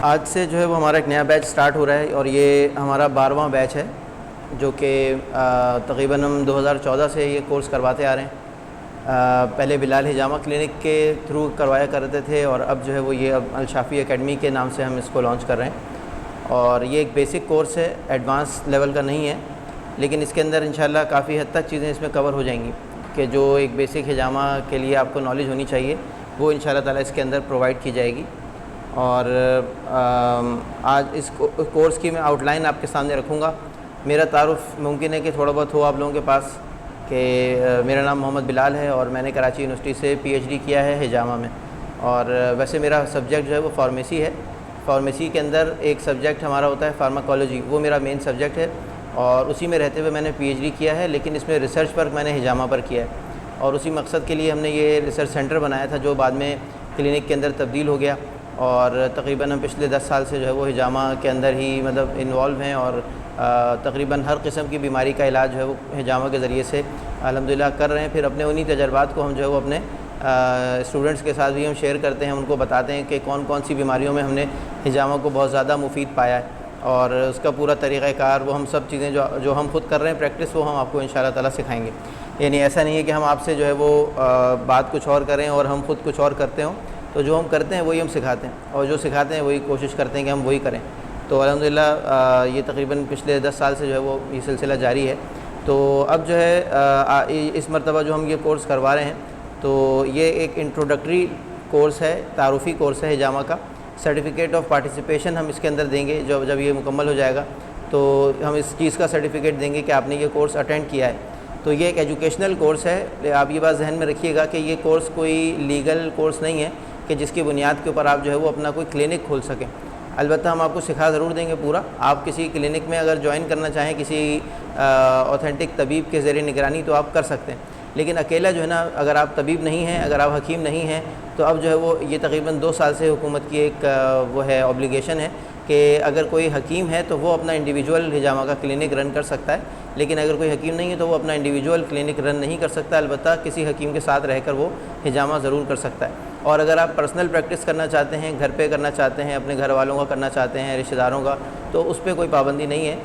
آج سے جو ہے وہ ہمارا ایک نیا بیچ سٹارٹ ہو رہا ہے اور یہ ہمارا 12واں بیچ ہے جو کہ تقریباً ہم 2014 سے یہ کورس کرواتے آ رہے ہیں۔ پہلے بلال حجامہ کلینک کے تھرو کروایا کرتے تھے اور اب جو ہے وہ یہ اب الشافی اکیڈمی کے نام سے ہم اس کو لانچ کر رہے ہیں، اور یہ ایک بیسک کورس ہے، ایڈوانس لیول کا نہیں ہے، لیکن اس کے اندر انشاءاللہ کافی حد تک چیزیں اس میں کور ہو جائیں گی کہ جو ایک بیسک حجامہ کے لیے آپ کو نالج ہونی چاہیے وہ انشاءاللہ تعالیٰ اس کے اندر پرووائڈ کی جائے گی۔ اور آج اس کورس کی میں آؤٹ لائن آپ کے سامنے رکھوں گا۔ میرا تعارف ممکن ہے کہ تھوڑا بہت ہو آپ لوگوں کے پاس کہ میرا نام محمد بلال ہے اور میں نے کراچی یونیورسٹی سے پی ایچ ڈی کیا ہے حجامہ میں، اور ویسے میرا سبجیکٹ جو ہے وہ فارمیسی ہے۔ فارمیسی کے اندر ایک سبجیکٹ ہمارا ہوتا ہے فارماکالوجی، وہ میرا مین سبجیکٹ ہے اور اسی میں رہتے ہوئے میں نے پی ایچ ڈی کیا ہے، لیکن اس میں ریسرچ ورک میں نے حجامہ پر کیا ہے، اور اسی مقصد کے لیے ہم نے یہ ریسرچ سینٹر بنایا تھا جو بعد میں کلینک کے اندر تبدیل ہو گیا، اور تقریباً ہم پچھلے 10 سال سے جو ہے وہ حجامہ کے اندر ہی مطلب انوالو ہیں، اور تقریباً ہر قسم کی بیماری کا علاج جو ہے وہ حجامہ کے ذریعے سے الحمدللہ کر رہے ہیں۔ پھر اپنے انہی تجربات کو ہم جو ہے وہ اپنے اسٹوڈنٹس کے ساتھ بھی ہم شیئر کرتے ہیں، ان کو بتاتے ہیں کہ کون کون سی بیماریوں میں ہم نے حجامہ کو بہت زیادہ مفید پایا ہے، اور اس کا پورا طریقہ کار وہ ہم سب چیزیں جو ہم خود کر رہے ہیں پریکٹس، وہ ہم آپ کو انشاءاللہ تعالیٰ سکھائیں گے۔ یعنی ایسا نہیں ہے کہ ہم آپ سے جو ہے وہ بات کچھ اور کریں اور ہم خود کچھ اور کرتے ہوں، تو جو ہم کرتے ہیں وہی ہم سکھاتے ہیں، اور جو سکھاتے ہیں وہی کوشش کرتے ہیں کہ ہم وہی کریں۔ تو الحمدللہ یہ تقریباً پچھلے 10 سال سے جو ہے وہ یہ سلسلہ جاری ہے۔ تو اب جو ہے اس مرتبہ جو ہم یہ کورس کروا رہے ہیں تو یہ ایک انٹروڈکٹری کورس ہے، تعارفی کورس ہے حجامہ کا۔ سرٹیفکیٹ آف پارٹیسپیشن ہم اس کے اندر دیں گے، جب یہ مکمل ہو جائے گا تو ہم اس چیز کا سرٹیفکیٹ دیں گے کہ آپ نے یہ کورس اٹینڈ کیا ہے۔ تو یہ ایک ایجوکیشنل کورس ہے، آپ یہ بات ذہن میں رکھیے گا کہ یہ کورس کوئی لیگل کورس نہیں ہے کہ جس کی بنیاد کے اوپر آپ جو ہے وہ اپنا کوئی کلینک کھول سکیں۔ البتہ ہم آپ کو سکھا ضرور دیں گے پورا، آپ کسی کلینک میں اگر جوائن کرنا چاہیں کسی اوتھینٹک طبیب کے زیر نگرانی تو آپ کر سکتے ہیں، لیکن اکیلا جو ہے نا، اگر آپ طبیب نہیں ہیں، اگر آپ حکیم نہیں ہیں، تو اب جو ہے وہ یہ تقریباً 2 سال سے حکومت کی ایک وہ ہے اوبلیگیشن ہے کہ اگر کوئی حکیم ہے تو وہ اپنا انڈیویجول حجامہ کا کلینک رن کر سکتا ہے، لیکن اگر کوئی حکیم نہیں ہے تو وہ اپنا انڈیویجول کلینک رن نہیں کر سکتا، البتہ کسی حکیم کے ساتھ رہ کر وہ حجامہ ضرور کر سکتا ہے۔ اور اگر آپ پرسنل پریکٹس کرنا چاہتے ہیں، گھر پہ کرنا چاہتے ہیں، اپنے گھر والوں کا کرنا چاہتے ہیں، رشتہ داروں کا، تو اس پہ کوئی پابندی نہیں ہے،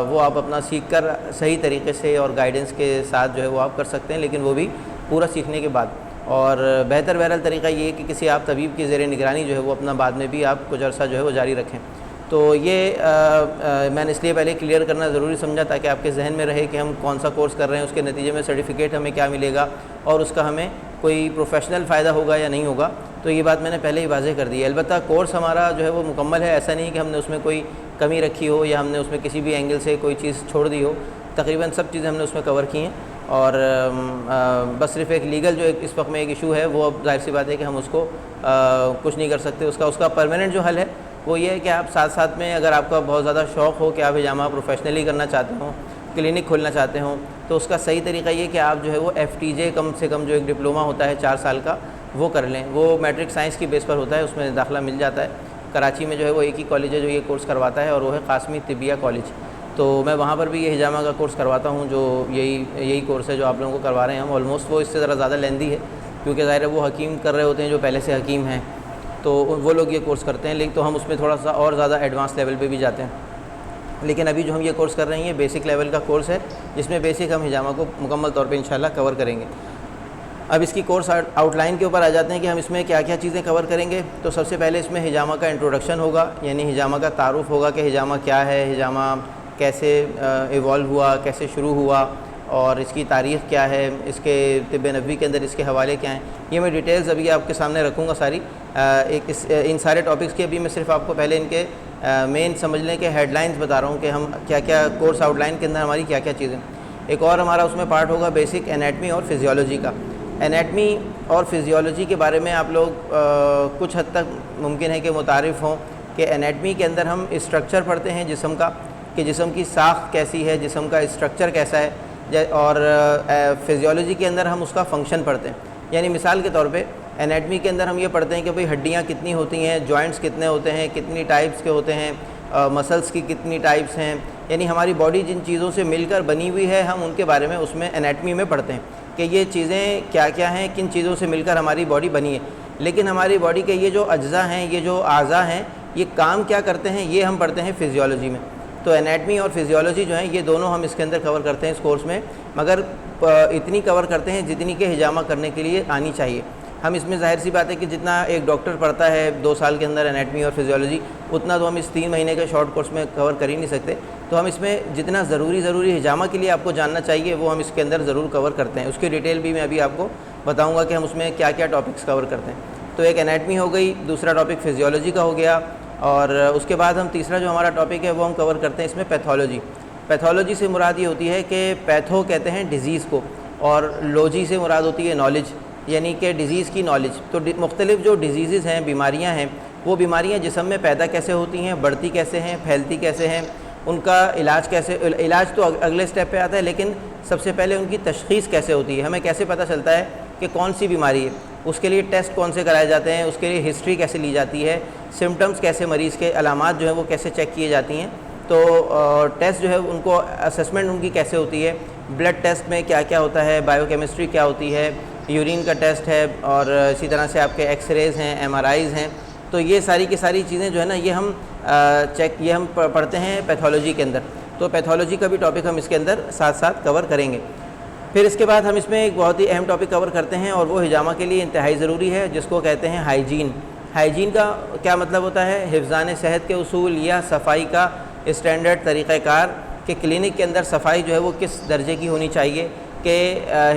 وہ آپ اپنا سیکھ کر صحیح طریقے سے اور گائیڈنس کے ساتھ جو ہے وہ آپ کر سکتے ہیں، لیکن وہ بھی پورا سیکھنے کے بعد۔ اور بہتر بہرحال طریقہ یہ ہے کہ کسی آپ طبیب کی زیر نگرانی جو ہے وہ اپنا بعد میں بھی آپ کچھ عرصہ جو ہے وہ جاری رکھیں۔ تو یہ میں نے اس لیے پہلے کلیئر کرنا ضروری سمجھا تاکہ آپ کے ذہن میں رہے کہ ہم کون سا کورس کر رہے ہیں، اس کے نتیجے میں سرٹیفکیٹ ہمیں کیا ملے گا اور اس کا ہمیں کوئی پروفیشنل فائدہ ہوگا یا نہیں ہوگا، تو یہ بات میں نے پہلے ہی واضح کر دی ہے۔ البتہ کورس ہمارا جو ہے وہ مکمل ہے، ایسا نہیں کہ ہم نے اس میں کوئی کمی رکھی ہو یا ہم نے اس میں کسی بھی اینگل سے کوئی چیز چھوڑ دی ہو، تقریباً سب چیزیں ہم نے اس میں کور کی ہیں، اور بس صرف ایک لیگل جو اس وقت میں ایک ایشو ہے وہ اب ظاہر سی بات ہے کہ ہم اس کو کچھ نہیں کر سکتے، اس کا پرماننٹ جو حل ہے وہ یہ ہے کہ آپ ساتھ ساتھ میں اگر آپ کا بہت زیادہ شوق ہو کہ آپ حجامہ پروفیشنلی کرنا چاہتے ہوں، کلینک کھولنا چاہتے ہوں، تو اس کا صحیح طریقہ یہ کہ آپ جو ہے وہ FTJ کم سے کم جو ایک ڈپلومہ ہوتا ہے 4 سال کا وہ کر لیں، وہ میٹرک سائنس کی بیس پر ہوتا ہے، اس میں داخلہ مل جاتا ہے۔ کراچی میں جو ہے وہ ایک ہی کالج ہے جو یہ کورس کرواتا ہے، اور وہ ہے قاسمی طبیہ کالج، تو میں وہاں پر بھی یہ حجامہ کا کورس کرواتا ہوں، جو یہی کورس ہے جو آپ لوگوں کو کروا رہے ہیں ہم۔ آلموسٹ وہ اس سے ذرا زیادہ لیندی ہے کیونکہ ظاہر ہے وہ حکیم کر رہے ہوتے ہیں جو پہلے سے حکیم ہیں، تو وہ لوگ یہ کورس کرتے ہیں، لیکن تو ہم اس میں تھوڑا سا اور زیادہ ایڈوانس لیول پہ بھی جاتے ہیں۔ لیکن ابھی جو ہم یہ کورس کر رہے ہیں یہ بیسک لیول کا کورس ہے، جس میں بیسک ہم حجامہ کو مکمل طور پہ انشاءاللہ کور کریں گے۔ اب اس کی کورس آؤٹ لائن کے اوپر آ جاتے ہیں کہ ہم اس میں کیا کیا چیزیں کور کریں گے۔ تو سب سے پہلے اس میں حجامہ کا انٹروڈکشن ہوگا، یعنی حجامہ کا تعارف ہوگا کہ حجامہ کیا ہے، حجامہ کیسے ایوالو ہوا، کیسے شروع ہوا، اور اس کی تاریخ کیا ہے، اس کے طب نبوی کے اندر اس کے حوالے کیا ہیں، یہ میں ڈیٹیلز ابھی آپ کے سامنے رکھوں گا ساری۔ ان سارے ٹاپکس کی ابھی میں صرف آپ کو پہلے ان کے مین سمجھ لیں کہ ہیڈ لائنز بتا رہا ہوں کہ ہم کیا کیا کورس آؤٹ لائن کے اندر ہماری کیا کیا چیزیں۔ ایک اور ہمارا اس میں پارٹ ہوگا بیسک انیٹمی اور فزیولوجی کا۔ انیٹمی اور فزیولوجی کے بارے میں آپ لوگ کچھ حد تک ممکن ہے کہ متعارف ہوں کہ انیٹمی کے اندر ہم اسٹرکچر پڑھتے ہیں جسم کا، کہ جسم کی ساخت کیسی ہے، جسم کا اسٹرکچر کیسا ہے، اور فزیولوجی کے اندر ہم اس کا فنکشن پڑھتے ہیں۔ یعنی مثال کے طور پہ انیٹمی کے اندر ہم یہ پڑھتے ہیں کہ بھئی ہڈیاں کتنی ہوتی ہیں، جوائنٹس کتنے ہوتے ہیں، کتنی ٹائپس کے ہوتے ہیں، مسلس کی کتنی ٹائپس ہیں، یعنی ہماری باڈی جن چیزوں سے مل کر بنی ہوئی ہے ہم ان کے بارے میں اس میں انیٹمی میں پڑھتے ہیں کہ یہ چیزیں کیا کیا ہیں، کن چیزوں سے مل کر ہماری باڈی بنی ہے۔ لیکن ہماری باڈی کے یہ جو اجزاء ہیں، یہ جو اعضاء ہیں، یہ کام کیا کرتے ہیں یہ ہم پڑھتے ہیں فزیولوجی میں. تو انیٹمی اور فزیولوجی جو ہیں یہ دونوں ہم اس کے اندر کور کرتے ہیں اس کورس میں, مگر اتنی کور کرتے ہیں جتنی کہ ہجامہ کرنے کے لیے آنی چاہیے. ہم اس میں ظاہر سی بات ہے کہ جتنا ایک ڈاکٹر پڑھتا ہے 2 سال کے اندر انیٹمی اور فزیولوجی, اتنا تو ہم اس 3 مہینے کے شارٹ کورس میں کور کر ہی نہیں سکتے. تو ہم اس میں جتنا ضروری ہجامہ کے لیے آپ کو جاننا چاہیے وہ ہم اس کے اندر ضرور کور کرتے ہیں. اس کی ڈیٹیل بھی میں ابھی آپ کو بتاؤں گا کہ ہم اس میں کیا کیا ٹاپکس کور کرتے ہیں. تو ایک انیٹمی ہو گئی, دوسرا ٹاپک فزیولوجی کا ہو گیا, اور اس کے بعد ہم تیسرا جو ہمارا ٹاپک ہے وہ ہم کور کرتے ہیں اس میں پیتھولوجی. پیتھولوجی سے مراد یہ ہوتی ہے کہ پیتھو کہتے ہیں ڈیزیز کو, اور لوجی سے مراد ہوتی ہے نالج, یعنی کہ ڈیزیز کی نالج. تو مختلف جو ڈیزیزز ہیں, بیماریاں ہیں, وہ بیماریاں جسم میں پیدا کیسے ہوتی ہیں, بڑھتی کیسے ہیں, پھیلتی کیسے ہیں, ان کا علاج کیسے, علاج تو اگلے سٹیپ پہ آتا ہے, لیکن سب سے پہلے ان کی تشخیص کیسے ہوتی ہے, ہمیں کیسے پتہ چلتا ہے کہ کون سی بیماری ہے, اس کے لیے ٹیسٹ کون سے کرائے جاتے ہیں, اس کے لیے ہسٹری کیسے لی جاتی ہے, سمٹمز کیسے, مریض کے علامات جو ہیں وہ کیسے چیک کیے جاتی ہیں. تو ٹیسٹ جو ہے ان کو اسسمنٹ ان کی کیسے ہوتی ہے, بلڈ ٹیسٹ میں کیا کیا ہوتا ہے, بائیو کیمسٹری کیا ہوتی ہے, یورین کا ٹیسٹ ہے, اور اسی طرح سے آپ کے ایکس ریز ہیں, ایم آر آئیز ہیں. تو یہ ساری کی ساری چیزیں جو ہے نا یہ ہم یہ ہم پڑھتے ہیں پیتھولوجی کے اندر. تو پیتھولوجی کا بھی ٹاپک ہم اس کے اندر ساتھ ساتھ کور کریں گے. پھر اس کے بعد ہم اس میں ایک بہت ہی اہم ٹاپک کور کرتے ہیں, اور وہ ہجامہ کے لیے انتہائی ضروری ہے, جس کو کہتے ہیں ہائیجین. ہائیجین کا کیا مطلب ہوتا ہے؟ حفظان صحت کے اصول یا صفائی کا اسٹینڈرڈ طریقہ کار, کہ کلینک کے اندر صفائی جو ہے وہ کس درجے کی ہونی چاہیے کہ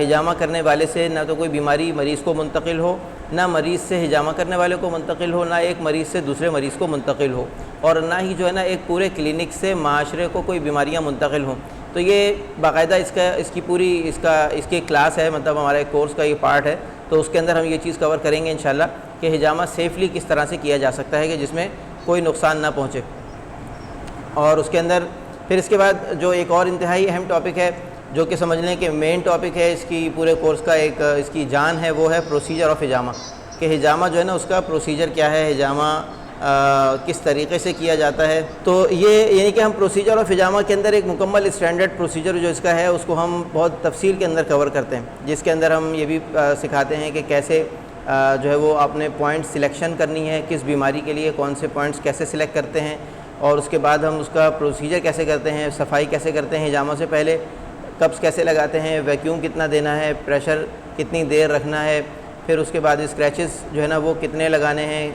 ہجامہ کرنے والے سے نہ تو کوئی بیماری مریض کو منتقل ہو, نہ مریض سے ہجامہ کرنے والے کو منتقل ہو, نہ ایک مریض سے دوسرے مریض کو منتقل ہو, اور نہ ہی جو ہے نا ایک پورے کلینک سے معاشرے کو کوئی بیماریاں منتقل ہوں. تو یہ باقاعدہ اس کی کلاس ہے, مطلب ہمارے کورس کا یہ پارٹ ہے. تو اس کے اندر ہم یہ چیز کور کریں گے انشاءاللہ کہ ہجامہ سیفلی کس طرح سے کیا جا سکتا ہے کہ جس میں کوئی نقصان نہ پہنچے. اور اس کے اندر پھر اس کے بعد جو ایک اور انتہائی اہم ٹاپک ہے, جو کہ سمجھ لیں کہ مین ٹاپک ہے اس کی پورے کورس کا, ایک اس کی جان ہے, وہ ہے پروسیجر آف ہجامہ. کہ ہجامہ جو ہے نا اس کا پروسیجر کیا ہے, ہجامہ کس طریقے سے کیا جاتا ہے. تو یہ یعنی کہ ہم پروسیجر آف ہجامہ کے اندر ایک مکمل اسٹینڈرڈ پروسیجر جو اس کا ہے اس کو ہم بہت تفصیل کے اندر کور کرتے ہیں, جس کے اندر ہم یہ بھی سکھاتے ہیں کہ کیسے جو ہے وہ آپ نے پوائنٹ سلیکشن کرنی ہے, کس بیماری کے لیے کون سے پوائنٹس کیسے سلیکٹ کرتے ہیں, اور اس کے بعد ہم اس کا پروسیجر کیسے کرتے ہیں, صفائی کیسے کرتے ہیں ہجامہ سے پہلے, کپس کیسے لگاتے ہیں, ویکیوم کتنا دینا ہے, پریشر کتنی دیر رکھنا ہے, پھر اس کے بعد اسکریچز جو ہے نا وہ کتنے لگانے ہیں,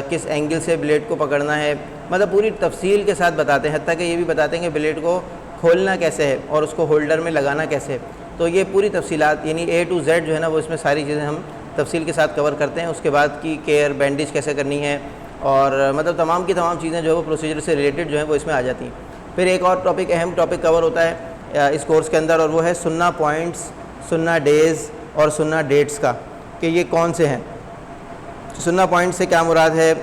کس اینگل سے بلیڈ کو پکڑنا ہے, مطلب پوری تفصیل کے ساتھ بتاتے ہیں. حتیٰ کہ یہ بھی بتاتے ہیں کہ بلیڈ کو کھولنا کیسے ہے اور اس کو ہولڈر میں لگانا کیسے ہے. تو یہ پوری تفصیلات یعنی A to Z جو ہے نا وہ اس میں ساری چیزیں ہم تفصیل کے ساتھ کور کرتے ہیں. اس کے بعد کی کیئر, بینڈیج کیسے کرنی ہے, اور مطلب تمام کی تمام چیزیں جو ہے وہ پروسیجر سے ریلیٹڈ جو ہیں وہ اس میں آ جاتی ہیں. پھر ایک اور ٹاپک, اہم ٹاپک کور ہوتا ہے اس کورس کے اندر, اور وہ ہے سننا پوائنٹس, سننا ڈیز اور سننا ڈیٹس کا, کہ یہ کون سے ہیں. سننا پوائنٹ سے کیا مراد ہے,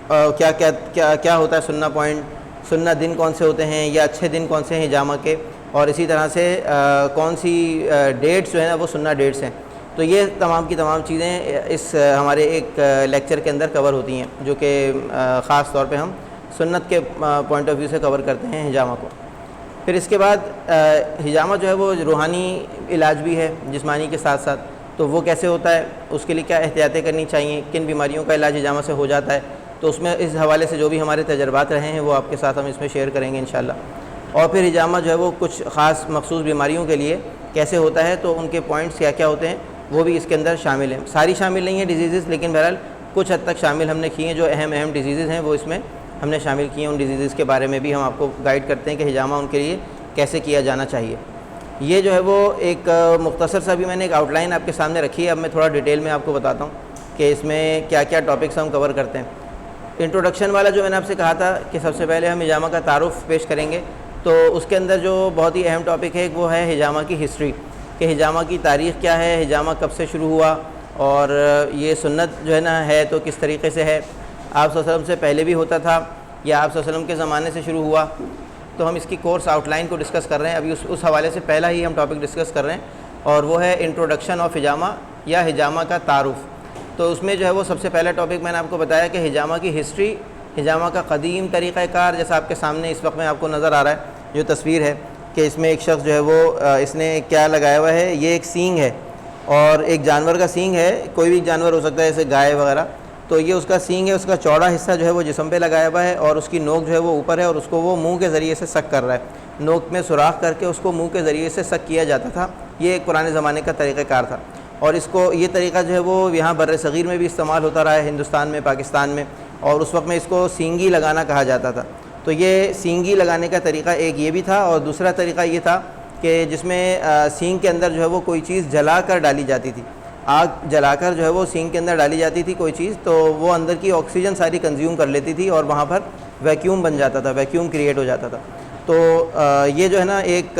کیا کیا کیا کیا ہوتا ہے سننا پوائنٹ, سننا دن کون سے ہوتے ہیں یا اچھے دن کون سے ہیں ہجامہ کے, اور اسی طرح سے کون سی ڈیٹس جو ہیں نا وہ سننا ڈیٹس ہیں. تو یہ تمام کی تمام چیزیں اس ہمارے ایک لیکچر کے اندر کور ہوتی ہیں, جو کہ خاص طور پہ ہم سنت کے پوائنٹ آف ویو سے کور کرتے ہیں ہجامہ کو. پھر اس کے بعد ہجامہ جو ہے وہ روحانی علاج بھی ہے جسمانی کے ساتھ ساتھ. تو وہ کیسے ہوتا ہے, اس کے لیے کیا احتیاطیں کرنی چاہیے, کن بیماریوں کا علاج ہجامہ سے ہو جاتا ہے. تو اس میں اس حوالے سے جو بھی ہمارے تجربات رہے ہیں وہ آپ کے ساتھ ہم اس میں شیئر کریں گے انشاءاللہ. اور پھر ہجامہ جو ہے وہ کچھ خاص مخصوص بیماریوں کے لیے کیسے ہوتا ہے, تو ان کے پوائنٹس کیا کیا ہوتے ہیں وہ بھی اس کے اندر شامل ہیں. ساری شامل نہیں ہیں ڈیزیزز, لیکن بہرحال کچھ حد تک شامل ہم نے کیے ہیں. جو اہم ڈیزیزز ہیں وہ اس میں ہم نے شامل کیے ہیں. ان ڈیزیزز کے بارے میں بھی ہم آپ کو گائیڈ کرتے ہیں کہ ہجامہ ان کے لیے کیسے کیا جانا چاہیے. یہ جو ہے وہ ایک مختصر سا بھی میں نے ایک آؤٹ لائن آپ کے سامنے رکھی ہے. اب میں تھوڑا ڈیٹیل میں آپ کو بتاتا ہوں کہ اس میں کیا کیا ٹاپکس ہم کور کرتے ہیں. انٹروڈکشن والا جو میں نے آپ سے کہا تھا کہ سب سے پہلے ہم ہجامہ کا تعارف پیش کریں گے, تو اس کے اندر جو بہت ہی اہم ٹاپک ہے وہ ہے ہجامہ کی ہسٹری, کہ ہجامہ کی تاریخ کیا ہے, ہجامہ کب سے شروع ہوا, اور یہ سنت جو ہے نا ہے تو کس طریقے سے ہے, آپ صلی اللہ علیہ وسلم سے پہلے بھی ہوتا تھا یا آپ صلی اللہ علیہ وسلم کے زمانے سے شروع ہوا. تو ہم اس کی کورس آؤٹ لائن کو ڈسکس کر رہے ہیں. ابھی اس حوالے سے پہلا ہی ہم ٹاپک ڈسکس کر رہے ہیں, اور وہ ہے انٹروڈکشن آف ہجامہ یا ہجامہ کا تعارف. تو اس میں جو ہے وہ سب سے پہلا ٹاپک میں نے آپ کو بتایا کہ ہجامہ کی ہسٹری, ہجامہ کا قدیم طریقہ کار, جیسا آپ کے سامنے اس وقت میں آپ کو نظر آ رہا ہے جو تصویر ہے, کہ اس میں ایک شخص جو ہے وہ اس نے کیا لگایا ہوا ہے, یہ ایک سینگ ہے اور ایک جانور کا سینگ ہے, کوئی بھی جانور ہو سکتا ہے جیسے گائے وغیرہ. تو یہ اس کا سینگ ہے، اس کا چوڑا حصہ جو ہے وہ جسم پہ لگایا ہوا ہے اور اس کی نوک جو ہے وہ اوپر ہے اور اس کو وہ منہ کے ذریعے سے سک کر رہا ہے، نوک میں سوراخ کر کے اس کو منہ کے ذریعے سے سک کیا جاتا تھا۔ یہ ایک پرانے زمانے کا طریقہ کار تھا، اور اس کو یہ طریقہ جو ہے وہ یہاں بر صغیر میں بھی استعمال ہوتا رہا ہے، ہندوستان میں، پاکستان میں، اور اس وقت میں اس کو سینگی لگانا کہا جاتا تھا۔ تو یہ سینگی لگانے کا طریقہ ایک یہ بھی تھا، اور دوسرا طریقہ یہ تھا کہ جس میں سینگ کے اندر جو ہے وہ کوئی چیز جلا کر ڈالی جاتی تھی، آگ جلا کر جو ہے وہ سینگ کے اندر ڈالی جاتی تھی کوئی چیز، تو وہ اندر کی آکسیجن ساری کنزیوم کر لیتی تھی اور وہاں پر ویکیوم بن جاتا تھا، ویکیوم کریٹ ہو جاتا تھا۔ تو یہ جو ہے نا ایک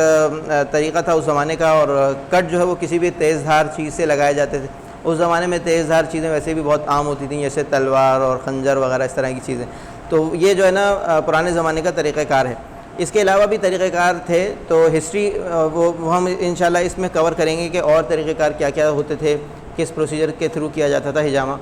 طریقہ تھا اس زمانے کا، اور کٹ جو ہے وہ کسی بھی تیز دھار چیز سے لگائے جاتے تھے۔ اس زمانے میں تیز دھار چیزیں ویسے بھی بہت عام ہوتی تھیں، جیسے تلوار اور خنجر وغیرہ اس طرح کی چیزیں، تو یہ جو ہے نا پرانے زمانے کا طریقہ کار ہے۔ اس کے علاوہ بھی طریقہ کار تھے، تو ہسٹری وہ ہم انشاءاللہ اس میں کور کریں گے کہ اور طریقہ کار کیا کیا ہوتے تھے، کس پروسیجر کے تھرو کیا جاتا تھا حجامہ۔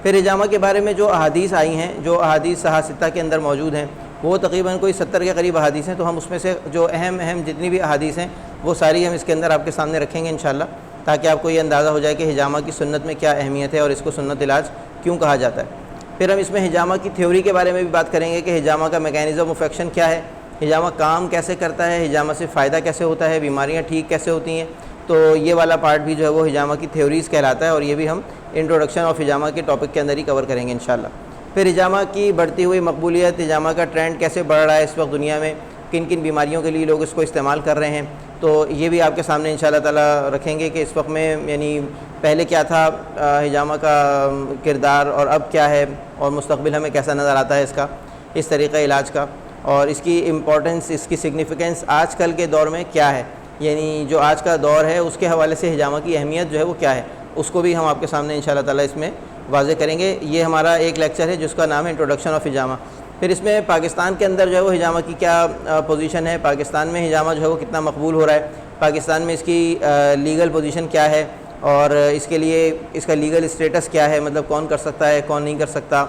پھر حجامہ کے بارے میں جو احادیث آئی ہیں، جو احادیث صحاح ستہ کے اندر موجود ہیں، وہ تقریباً کوئی 70 کے قریب احادیث ہیں، تو ہم اس میں سے جو اہم جتنی بھی احادیث ہیں وہ ساری ہم اس کے اندر آپ کے سامنے رکھیں گے انشاءاللہ، تاکہ آپ کو یہ اندازہ ہو جائے کہ حجامہ کی سنت میں کیا اہمیت ہے اور اس کو سنت علاج کیوں کہا جاتا ہے۔ پھر ہم اس میں حجامہ کی تھیوری کے بارے میں بھی بات کریں گے کہ حجامہ کا میکینزم آف ایکشن کیا ہے، حجامہ کام کیسے کرتا ہے، حجامہ سے فائدہ کیسے ہوتا ہے، بیماریاں ٹھیک کیسے ہوتی ہیں۔ تو یہ والا پارٹ بھی جو ہے وہ حجامہ کی تھیوریز کہلاتا ہے، اور یہ بھی ہم انٹروڈکشن آف حجامہ کے ٹاپک کے اندر ہی کور کریں گے انشاءاللہ۔ پھر حجامہ کی بڑھتی ہوئی مقبولیت، حجامہ کا ٹرینڈ کیسے بڑھ رہا ہے اس وقت دنیا میں، کن کن بیماریوں کے لیے لوگ اس کو استعمال کر رہے ہیں، تو یہ بھی آپ کے سامنے انشاءاللہ تعالیٰ رکھیں گے کہ اس وقت میں یعنی پہلے کیا تھا حجامہ کا کردار اور اب کیا ہے، اور مستقبل ہمیں کیسا نظر آتا ہے اس کا، اس طریقہ علاج کا، اور اس کی امپورٹنس، اس کی سگنیفیکنس آج کل کے دور میں کیا ہے، یعنی جو آج کا دور ہے اس کے حوالے سے حجامہ کی اہمیت جو ہے وہ کیا ہے، اس کو بھی ہم آپ کے سامنے انشاءاللہ تعالیٰ اس میں واضح کریں گے۔ یہ ہمارا ایک لیکچر ہے جس کا نام ہے انٹروڈکشن آف حجامہ۔ پھر اس میں پاکستان کے اندر جو ہے وہ حجامہ کی کیا پوزیشن ہے، پاکستان میں حجامہ جو ہے وہ کتنا مقبول ہو رہا ہے، پاکستان میں اس کی لیگل پوزیشن کیا ہے، اور اس کے لیے اس کا لیگل اسٹیٹس کیا ہے، مطلب کون کر سکتا ہے، کون نہیں کر سکتا،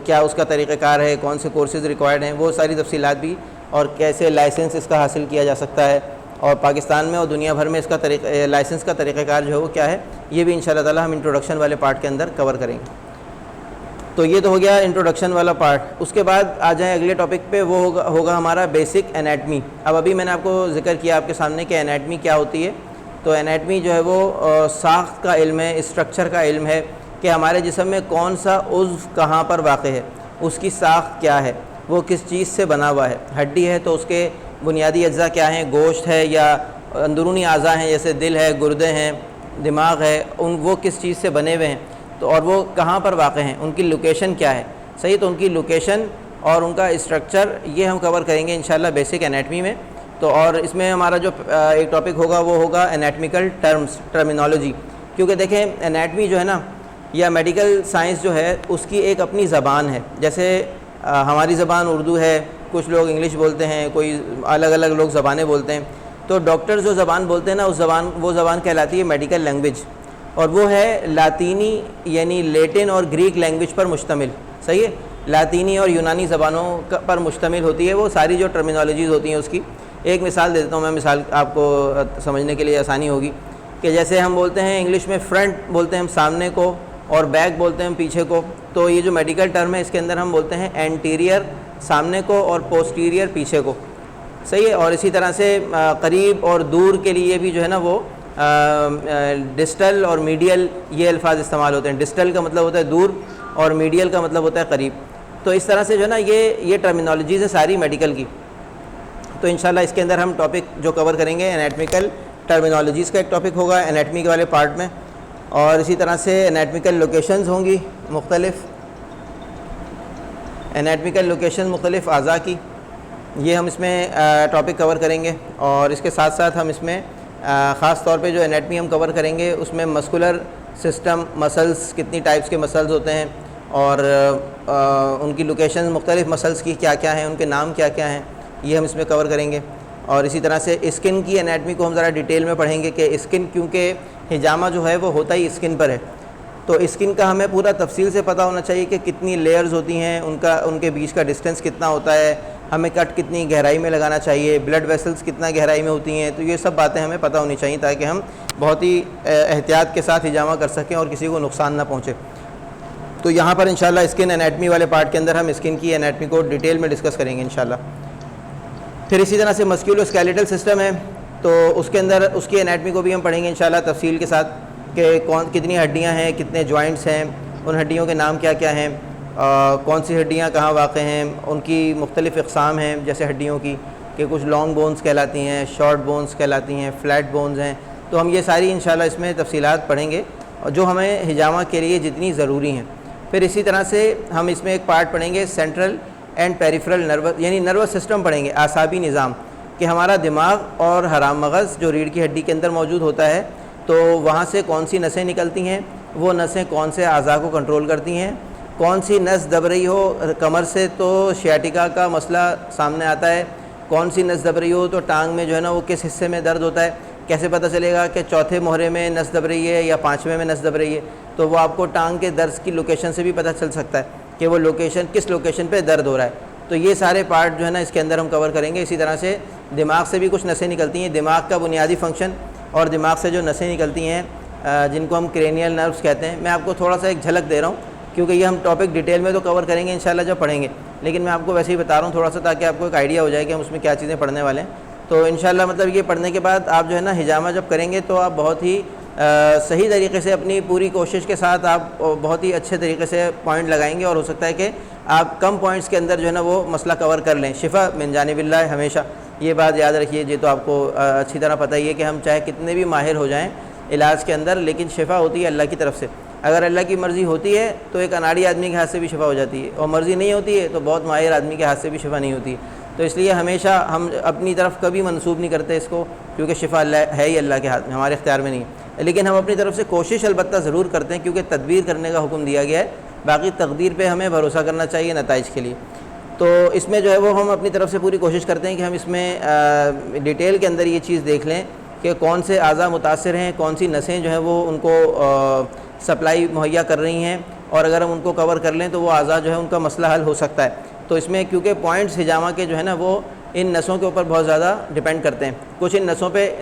کیا اس کا طریقہ کار ہے، کون سے کورسز ریکوائرڈ ہیں، وہ ساری تفصیلات بھی، اور کیسے لائسنس اس کا حاصل کیا جا سکتا ہے، اور پاکستان میں اور دنیا بھر میں اس کا لائسنس کا طریقہ کار جو ہے وہ کیا ہے، یہ بھی انشاءاللہ تعالیٰ ہم انٹروڈکشن والے پارٹ کے اندر کور کریں گے۔ تو یہ تو ہو گیا انٹروڈکشن والا پارٹ۔ اس کے بعد آ جائیں اگلے ٹاپک پہ، وہ ہوگا ہمارا بیسک انیٹمی۔ اب ابھی میں نے آپ کو ذکر کیا آپ کے سامنے کہ انیٹمی کیا ہوتی ہے، تو انیٹمی جو ہے وہ ساخت کا علم ہے، اسٹرکچر کا علم ہے کہ ہمارے جسم میں کون سا عضو کہاں پر واقع ہے، اس کی ساخت کیا ہے، وہ کس چیز سے بنا ہوا ہے۔ ہڈی ہے تو اس کے بنیادی اجزاء کیا ہیں، گوشت ہے یا اندرونی اعضاء ہیں جیسے دل ہے، گردے ہیں، دماغ ہے، وہ کس چیز سے بنے ہوئے ہیں، تو اور وہ کہاں پر واقع ہیں، ان کی لوکیشن کیا ہے، صحیح، تو ان کی لوکیشن اور ان کا اسٹرکچر یہ ہم کور کریں گے انشاءاللہ بیسک انیٹمی میں۔ تو اور اس میں ہمارا جو ایک ٹاپک ہوگا وہ ہوگا انیٹمیکل ٹرمینالوجی، کیونکہ دیکھیں انیٹمی جو ہے نا، یا میڈیکل سائنس جو ہے اس کی ایک اپنی زبان ہے، جیسے ہماری زبان اردو ہے، کچھ لوگ انگلش بولتے ہیں، کوئی الگ الگ لوگ زبانیں بولتے ہیں، تو ڈاکٹر جو زبان بولتے ہیں نا وہ زبان کہلاتی ہے میڈیکل لینگویج، اور وہ ہے لاطینی یعنی لیٹن اور گریک لینگویج پر مشتمل، صحیح ہے، لاطینی اور یونانی زبانوں پر مشتمل ہوتی ہے وہ ساری جو ٹرمینالوجیز ہوتی ہیں اس کی۔ ایک مثال دے دیتا ہوں میں، مثال آپ کو سمجھنے کے لیے آسانی ہوگی، کہ جیسے ہم بولتے ہیں انگلش میں فرنٹ بولتے ہیں ہم سامنے کو، اور بیک بولتے ہیں ہم پیچھے کو، تو یہ جو میڈیکل ٹرم ہے اس کے اندر ہم بولتے ہیں اینٹیریئر سامنے کو اور پوسٹیریئر پیچھے کو، صحیح ہے، اور اسی طرح سے قریب اور دور کے لیے بھی جو ہے نا وہ ڈسٹل اور میڈیل یہ الفاظ استعمال ہوتے ہیں۔ ڈسٹل کا مطلب ہوتا ہے دور اور میڈیل کا مطلب ہوتا ہے قریب، تو اس طرح سے جو ہے نا یہ ٹرمینالوجیز ہے ساری میڈیکل کی۔ تو انشاءاللہ اس کے اندر ہم ٹاپک جو کور کریں گے انیٹمیکل ٹرمینالوجیز کا ایک ٹاپک ہوگا انیٹمی کے والے پارٹ میں، اور اسی طرح سے انیٹمیکل لوکیشنز ہوں گی مختلف، انیٹمیکل لوکیشن مختلف اعضاء کی، یہ ہم اس میں ٹاپک کور کریں گے، اور اس کے ساتھ ساتھ ہم اس میں خاص طور پہ جو انیٹمی ہم کور کریں گے اس میں مسکولر سسٹم، مسلز کتنی ٹائپس کے مسلز ہوتے ہیں، اور ان کی لوکیشن مختلف مسلز کی کیا کیا ہیں، ان کے نام کیا کیا ہیں، یہ ہم اس میں کور کریں گے۔ اور اسی طرح سے اسکن کی انیٹمی کو ہم ذرا ڈیٹیل میں پڑھیں گے کہ اسکن، کیونکہ حجامہ جو ہے وہ ہوتا ہی اسکن پر ہے، تو اسکن کا ہمیں پورا تفصیل سے پتہ ہونا چاہیے کہ کتنی لیئرز ہوتی ہیں، ان کے بیچ کا ڈسٹینس کتنا ہوتا ہے، ہمیں کٹ کتنی گہرائی میں لگانا چاہیے، بلڈ ویسلز کتنا گہرائی میں ہوتی ہیں، تو یہ سب باتیں ہمیں پتہ ہونی چاہیے تاکہ ہم بہت ہی احتیاط کے ساتھ حجامہ کر سکیں اور کسی کو نقصان نہ پہنچے۔ تو یہاں پر انشاءاللہ اسکن انیٹمی والے پارٹ کے اندر ہم اسکن کی انیٹمی کو ڈیٹیل میں ڈسکس کریں گے انشاءاللہ. پھر اسی طرح سے مسکولو اسکیلیٹل سسٹم ہے, تو اس کے اندر اس کی انیٹمی کو بھی ہم پڑھیں گے انشاءاللہ تفصیل کے ساتھ, کہ کتنی ہڈیاں ہیں, کتنے جوائنٹس ہیں, ان ہڈیوں کے نام کیا کیا ہیں, کون سی ہڈیاں کہاں واقع ہیں, ان کی مختلف اقسام ہیں جیسے ہڈیوں کی, کہ کچھ لانگ بونز کہلاتی ہیں, شارٹ بونز کہلاتی ہیں, فلیٹ بونز ہیں. تو ہم یہ ساری انشاءاللہ اس میں تفصیلات پڑھیں گے جو ہمیں حجامہ کے لیے جتنی ضروری ہیں. پھر اسی طرح سے ہم اس میں ایک پارٹ پڑھیں گے سینٹرل اینڈ پیریفرل نروس, یعنی نروس سسٹم پڑھیں گے, اعصابی نظام, کہ ہمارا دماغ اور حرام مغز جو ریڑھ کی ہڈی کے اندر موجود ہوتا ہے, تو وہاں سے کون سی نسیں نکلتی ہیں, وہ نسیں کون سے اعضاء کو کنٹرول کرتی ہیں, کون سی نس دب رہی ہو کمر سے تو شیاٹیکا کا مسئلہ سامنے آتا ہے, کون سی نس دب رہی ہو تو ٹانگ میں جو ہے نا وہ کس حصے میں درد ہوتا ہے. کیسے پتہ چلے گا کہ چوتھے مہرے میں نس دب رہی ہے یا پانچویں میں نس دب رہی ہے, تو وہ آپ کو ٹانگ کے درد کی لوکیشن سے بھی پتہ چل سکتا ہے کہ وہ لوکیشن کس لوکیشن پہ درد ہو رہا ہے. تو یہ سارے پارٹ جو ہے نا اس کے اندر ہم کور کریں گے. اسی طرح سے دماغ سے بھی کچھ نسیں نکلتی ہیں, دماغ کا بنیادی فنکشن اور دماغ سے جو نسیں نکلتی ہیں جن کو ہم کرینیل نروز کہتے ہیں. میں آپ کو تھوڑا سا ایک جھلک دے رہا ہوں کیونکہ یہ ہم ٹاپک ڈیٹیل میں تو کور کریں گے انشاءاللہ جب پڑھیں گے, لیکن میں آپ کو ویسے ہی بتا رہا ہوں تھوڑا سا تاکہ آپ کو ایک آئیڈیا ہو جائے کہ ہم اس میں کیا چیزیں پڑھنے والے ہیں. تو انشاءاللہ مطلب یہ پڑھنے کے بعد آپ جو ہے نا حجامہ جب کریں گے تو آپ بہت ہی صحیح طریقے سے اپنی پوری کوشش کے ساتھ آپ بہت ہی اچھے طریقے سے پوائنٹ لگائیں گے, اور ہو سکتا ہے کہ آپ کم پوائنٹس کے اندر جو ہے نا وہ مسئلہ کور کر لیں. شفا من جانب اللہ, ہمیشہ یہ بات یاد رکھیے. یہ تو آپ کو اچھی طرح پتہ ہی ہے کہ ہم چاہے کتنے بھی ماہر ہو جائیں علاج کے اندر, لیکن شفا ہوتی ہے اللہ کی طرف سے. اگر اللہ کی مرضی ہوتی ہے تو ایک اناڑی آدمی کے ہاتھ سے بھی شفا ہو جاتی ہے, اور مرضی نہیں ہوتی ہے تو بہت ماہر آدمی کے ہاتھ سے بھی شفا نہیں ہوتی ہے. تو اس لیے ہمیشہ ہم اپنی طرف کبھی منسوب نہیں کرتے اس کو, کیونکہ شفا اللہ ہے ہی اللہ کے ہاتھ میں, ہمارے اختیار میں نہیں ہے. لیکن ہم اپنی طرف سے کوشش البتہ ضرور کرتے ہیں کیونکہ تدبیر کرنے کا حکم دیا گیا ہے, باقی تقدیر پہ ہمیں بھروسہ کرنا چاہیے نتائج کے لیے. تو اس میں جو ہے وہ ہم اپنی طرف سے پوری کوشش کرتے ہیں کہ ہم اس میں ڈیٹیل کے اندر یہ چیز دیکھ لیں کہ کون سے اعضاء متاثر ہیں, کون سی نسیں جو ہیں وہ ان کو سپلائی مہیا کر رہی ہیں, اور اگر ہم ان کو کور کر لیں تو وہ اعضاء جو ہے ان کا مسئلہ حل ہو سکتا ہے. تو اس میں کیونکہ پوائنٹس حجامہ کے جو ہے نا وہ ان نسوں کے اوپر بہت زیادہ ڈیپینڈ کرتے ہیں. کچھ ان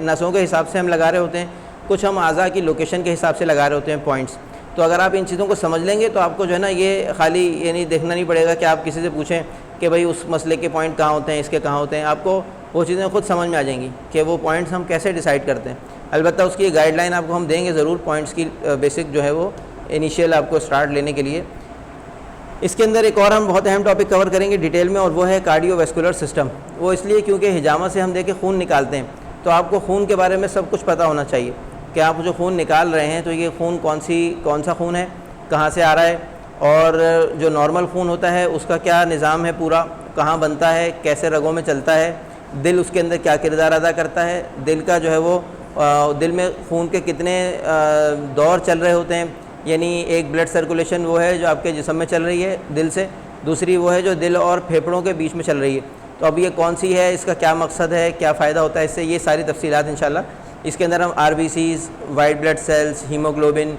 نسوں کے حساب سے ہم لگا رہے ہوتے ہیں, کچھ ہم اعضاء کی لوکیشن کے حساب سے لگا رہے ہوتے ہیں پوائنٹس. تو اگر آپ ان چیزوں کو سمجھ لیں گے تو آپ کو جو ہے نا یہ خالی یہ نہیں دیکھنا نہیں پڑے گا کہ آپ کسی سے پوچھیں کہ بھائی اس مسئلے کے پوائنٹ کہاں ہوتے ہیں, اس کے کہاں ہوتے ہیں. آپ کو وہ چیزیں خود سمجھ میں آ جائیں گی کہ وہ پوائنٹس ہم کیسے ڈیسائیڈ کرتے ہیں. البتہ اس کی گائیڈ لائن آپ کو ہم دیں گے ضرور, پوائنٹس کی بیسک جو ہے وہ انیشیل آپ کو سٹارٹ لینے کے لیے. اس کے اندر ایک اور ہم بہت اہم ٹاپک کور کریں گے ڈیٹیل میں, اور وہ ہے کارڈیو ویسکولر سسٹم. وہ اس لیے کیونکہ حجامہ سے ہم دیکھیں خون نکالتے ہیں, تو آپ کو خون کے بارے میں سب کچھ پتہ ہونا چاہیے کہ آپ جو خون نکال رہے ہیں تو یہ خون کون سا خون ہے, کہاں سے آ رہا ہے, اور جو نارمل خون ہوتا ہے اس کا کیا نظام ہے پورا, کہاں بنتا ہے, کیسے رگوں میں چلتا ہے, دل اس کے اندر کیا کردار ادا کرتا ہے, دل کا جو ہے وہ دل میں خون کے کتنے دور چل رہے ہوتے ہیں. یعنی ایک بلڈ سرکولیشن وہ ہے جو آپ کے جسم میں چل رہی ہے دل سے, دوسری وہ ہے جو دل اور پھیپھڑوں کے بیچ میں چل رہی ہے. تو اب یہ کون سی ہے, اس کا کیا مقصد ہے, کیا فائدہ ہوتا ہے اس سے, یہ ساری تفصیلات انشاءاللہ اس کے اندر ہم RBCs, white blood cells, haemoglobin,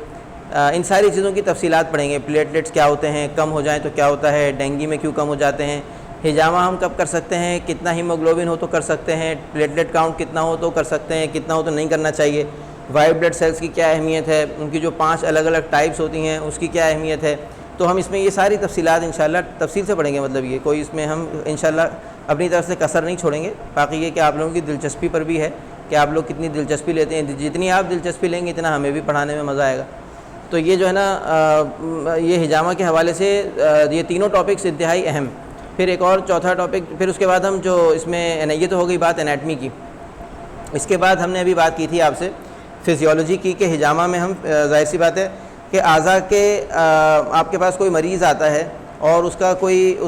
ان ساری چیزوں کی تفصیلات پڑھیں گے. پلیٹلیٹس کیا ہوتے ہیں, کم ہو جائیں تو کیا ہوتا ہے, ڈینگی میں کیوں کم ہو جاتے ہیں, حجامہ ہم کب کر سکتے ہیں, کتنا ہیموگلوبن ہو تو کر سکتے ہیں, پلیٹلیٹ کاؤنٹ کتنا ہو تو کر سکتے ہیں, کتنا ہو تو نہیں کرنا چاہیے, وائٹ بلڈ سیلز کی کیا اہمیت ہے, ان کی جو 5 الگ الگ ٹائپس ہوتی ہیں اس کی کیا اہمیت ہے. تو ہم اس میں یہ ساری تفصیلات انشاءاللہ تفصیل سے پڑھیں گے. مطلب یہ کوئی اس میں ہم انشاءاللہ اپنی طرف سے کسر نہیں چھوڑیں گے. باقی یہ کہ آپ لوگوں کی دلچسپی پر بھی ہے کہ آپ لوگ کتنی دلچسپی لیتے ہیں. جتنی آپ دلچسپی لیں گے اتنا ہمیں بھی پڑھانے میں مزہ آئے گا. تو یہ جو ہے نا یہ حجامہ کے حوالے سے یہ تینوں ٹاپکس انتہائی اہم. پھر ایک اور چوتھا ٹاپک, پھر اس کے بعد ہم جو اس میں یہ تو ہو گئی بات انیٹمی کی. اس کے بعد ہم نے ابھی بات کی تھی آپ سے فزیولوجی کی, کہ حجامہ میں ہم ظاہر سی بات ہے کہ اعضاء کے آپ کے پاس کوئی مریض آتا ہے اور اس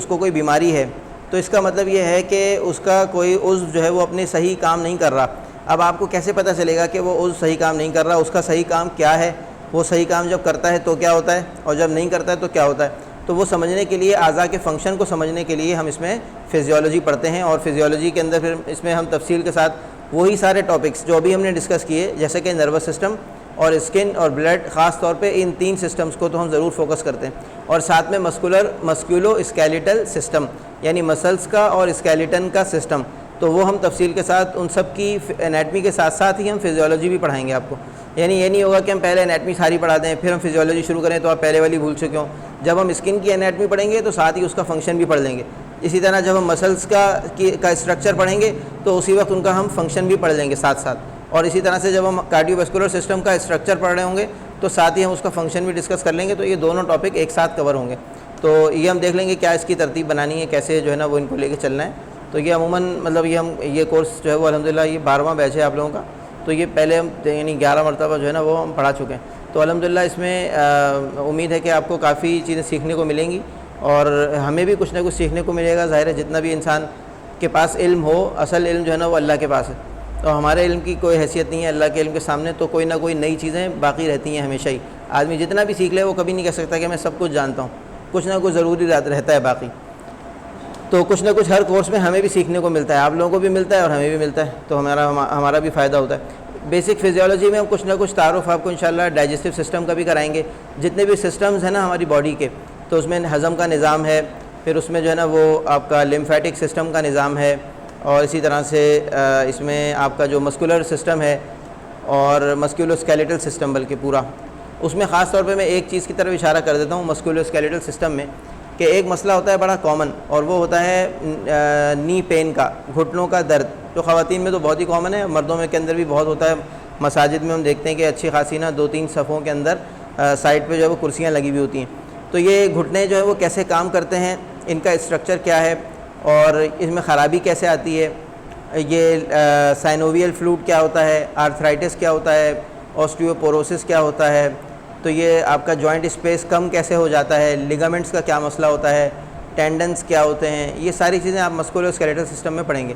کو کوئی بیماری ہے, تو اس کا مطلب یہ ہے کہ اس کا کوئی عضو جو ہے وہ اپنے صحیح کام نہیں کر رہا. اب آپ کو کیسے پتہ چلے گا کہ وہ عضو صحیح کام نہیں کر رہا, اس کا صحیح کام کیا ہے, وہ صحیح کام جب کرتا ہے تو کیا ہوتا ہے اور جب نہیں کرتا ہے تو کیا ہوتا ہے. تو وہ سمجھنے کے لیے, اعضاء کے فنکشن کو سمجھنے کے لیے ہم اس میں فزیولوجی پڑھتے ہیں. اور فزیولوجی کے اندر پھر اس میں ہم تفصیل کے ساتھ وہی سارے ٹاپکس جو ابھی ہم نے ڈسکس کیے, جیسے کہ نروس سسٹم اور اسکن اور بلڈ, خاص طور پہ ان 3 سسٹمز کو تو ہم ضرور فوکس کرتے ہیں. اور ساتھ میں مسکولو اسکیلیٹل سسٹم, یعنی مسلس کا اور اسکیلیٹن کا سسٹم, تو وہ ہم تفصیل کے ساتھ ان سب کی انیٹمی کے ساتھ ساتھ ہی ہم فزیولوجی بھی پڑھائیں گے آپ کو. یعنی یہ نہیں ہوگا کہ ہم پہلے انیٹمی ساری پڑھا دیں پھر ہم فزیولوجی شروع کریں تو آپ پہلے والی بھول چکے ہوں. جب ہم اسکن کی انیٹمی پڑھیں گے تو ساتھ ہی اس کا فنکشن بھی پڑھ لیں گے. اسی طرح جب ہم مسلس کا اسٹرکچر پڑھیں گے تو اسی وقت ان کا ہم فنکشن بھی پڑھ لیں گے ساتھ ساتھ. اور اسی طرح سے جب ہم کارڈیو ویسکولر سسٹم کا اسٹرکچر پڑھ رہے ہوں گے تو ساتھ ہی ہم اس کا فنکشن بھی ڈسکس کر لیں گے. تو یہ دونوں ٹاپک ایک ساتھ کور ہوں گے. تو یہ ہم دیکھ لیں گے کیا اس کی ترتیب بنانی ہے, کیسے جو ہے نا وہ ان کو لے کے چلنا ہے. تو یہ عموماً مطلب یہ کورس جو ہے وہ الحمدللہ یہ 12واں بیچ ہے آپ لوگوں کا. تو یہ پہلے ہم یعنی 11 مرتبہ جو ہے نا وہ ہم پڑھا چکے ہیں. تو الحمدللہ اس میں امید ہے کہ آپ کو کافی چیزیں سیکھنے کو ملیں گی اور ہمیں بھی کچھ نہ کچھ سیکھنے کو ملے گا. ظاہر ہے جتنا بھی انسان کے پاس علم ہو, اصل علم جو ہے نا وہ اللہ کے پاس ہے. تو ہمارے علم کی کوئی حیثیت نہیں ہے اللہ کے علم کے سامنے. تو کوئی نہ کوئی نئی چیزیں باقی رہتی ہیں ہمیشہ ہی. آدمی جتنا بھی سیکھ لے وہ کبھی نہیں کہہ سکتا کہ میں سب کچھ جانتا ہوں. کچھ نہ کچھ ضروری رہتا ہے باقی. تو کچھ نہ کچھ ہر کورس میں ہمیں بھی سیکھنے کو ملتا ہے, آپ لوگوں کو بھی ملتا ہے اور ہمیں بھی ملتا ہے. تو ہمارا بھی فائدہ ہوتا ہے. بیسک فزیولوجی میں ہم کچھ نہ کچھ تعارف آپ کو انشاءاللہ ڈائجسٹو سسٹم کا بھی کرائیں گے. جتنے بھی سسٹمز ہیں نا ہماری باڈی کے, تو اس میں ہضم کا نظام ہے, پھر اس میں جو ہے نا وہ آپ کا لمفیٹک سسٹم کا نظام ہے, اور اسی طرح سے اس میں آپ کا جو مسکولر سسٹم ہے اور مسکولوسکیلیٹل سسٹم بلکہ پورا. اس میں خاص طور پہ میں ایک چیز کی طرف اشارہ کر دیتا ہوں مسکولوسکیلیٹل سسٹم میں, کہ ایک مسئلہ ہوتا ہے بڑا کامن, اور وہ ہوتا ہے نی پین کا, گھٹنوں کا درد, جو خواتین میں تو بہت ہی کامن ہے, مردوں میں کے اندر بھی بہت ہوتا ہے. مساجد میں ہم دیکھتے ہیں کہ اچھی خاصی نا 2-3 صفوں کے اندر سائڈ پہ جو ہے وہ کرسیاں لگی ہوئی ہوتی ہیں. تو یہ گھٹنے جو ہے وہ کیسے کام کرتے ہیں, ان کا اسٹرکچر کیا ہے اور اس میں خرابی کیسے آتی ہے, یہ سائنوویل فلوئڈ کیا ہوتا ہے, آرتھرائٹس کیا ہوتا ہے, آسٹیوپوروسس کیا ہوتا ہے, تو یہ آپ کا جوائنٹ اسپیس کم کیسے ہو جاتا ہے, لیگامنٹس کا کیا مسئلہ ہوتا ہے, ٹینڈنس کیا ہوتے ہیں, یہ ساری چیزیں آپ مسکولوسکیلیٹل سسٹم میں پڑھیں گے.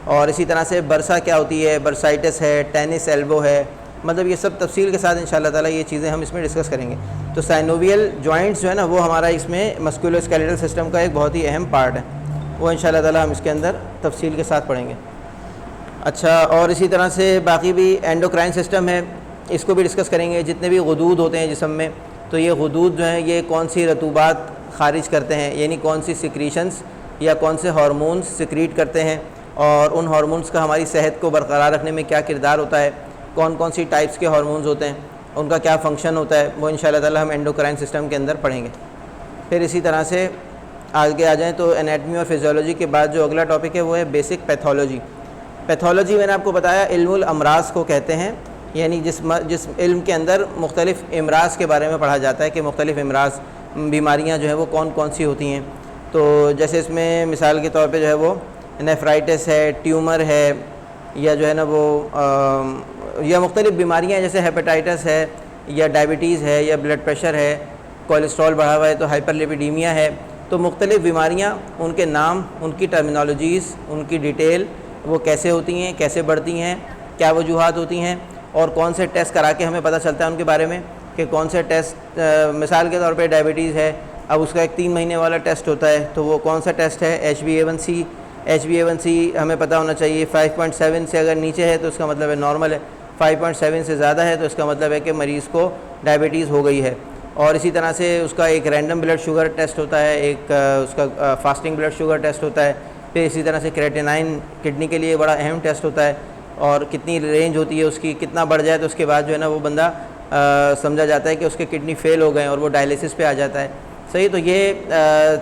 اور اسی طرح سے برسا کیا ہوتی ہے, برسائٹس ہے, ٹینس ایلبو ہے, مطلب یہ سب تفصیل کے ساتھ انشاءاللہ تعالیٰ یہ چیزیں ہم اس میں ڈسکس کریں گے. تو سائنوویل جوائنٹس جو ہے نا وہ ہمارا اس میں مسکولوسکیلیٹل سسٹم کا ایک بہت ہی اہم پارٹ ہے, وہ انشاءاللہ تعالیٰ ہم اس کے اندر تفصیل کے ساتھ پڑھیں گے. اچھا, اور اسی طرح سے باقی بھی اینڈوکرائن سسٹم ہے, اس کو بھی ڈسکس کریں گے. جتنے بھی غدود ہوتے ہیں جسم میں, تو یہ غدود جو ہیں یہ کون سی رطوبات خارج کرتے ہیں, یعنی کون سی سیکریشنز یا کون سے ہارمونز سیکریٹ کرتے ہیں, اور ان ہارمونز کا ہماری صحت کو برقرار رکھنے میں کیا کردار ہوتا ہے, کون کون سی ٹائپس کے ہارمونز ہوتے ہیں, ان کا کیا فنکشن ہوتا ہے, وہ انشاءاللہ تعالیٰ ہم اینڈوکرائن سسٹم کے اندر پڑھیں گے. پھر اسی طرح سے آگے آ جائیں تو انیٹمی اور فزیولوجی کے بعد جو اگلا ٹاپک ہے وہ ہے بیسک پیتھولوجی. پیتھولوجی میں نے آپ کو بتایا علم الامراض کو کہتے ہیں, یعنی جس علم کے اندر مختلف امراض کے بارے میں پڑھا جاتا ہے کہ مختلف امراض بیماریاں جو ہیں وہ کون کون سی ہوتی ہیں. تو جیسے اس میں مثال کے طور پہ جو ہے وہ نیفرائٹس ہے, ٹیومر ہے, یا جو ہے نا وہ یا مختلف بیماریاں جیسے ہیپیٹائٹس ہے, یا ڈائبٹیز ہے, یا بلڈ پریشر ہے, کولیسٹرول بڑھا ہوا ہے تو ہائپر لیپیڈیمیا ہے. تو مختلف بیماریاں, ان کے نام, ان کی ٹرمینالوجیز, ان کی ڈیٹیل, وہ کیسے ہوتی ہیں, کیسے بڑھتی ہیں, کیا وجوہات ہوتی ہیں, اور کون سے ٹیسٹ کرا کے ہمیں پتہ چلتا ہے ان کے بارے میں کہ کون سے ٹیسٹ. مثال کے طور پہ ڈائبٹیز ہے, اب اس کا ایک 3 مہینے والا ٹیسٹ ہوتا ہے, تو وہ کون سا ٹیسٹ ہے, HbA1c ہمیں پتہ ہونا چاہیے. 5.7 سے اگر نیچے ہے تو اس کا مطلب ہے نارمل ہے, 5.7 سے زیادہ ہے تو اس کا مطلب ہے کہ مریض کو ڈائبٹیز ہو گئی ہے. اور اسی طرح سے اس کا ایک رینڈم بلڈ شوگر ٹیسٹ ہوتا ہے, ایک اس کا فاسٹنگ بلڈ شوگر ٹیسٹ ہوتا ہے. پھر اسی طرح سے کریٹینائن کڈنی کے لیے بڑا اہم ٹیسٹ ہوتا ہے, اور کتنی رینج ہوتی ہے اس کی, کتنا بڑھ جائے تو اس کے بعد جو ہے نا وہ بندہ سمجھا جاتا ہے کہ اس کے کڈنی فیل ہو گئے اور وہ ڈائلیسس پہ آ جاتا ہے. صحیح, تو یہ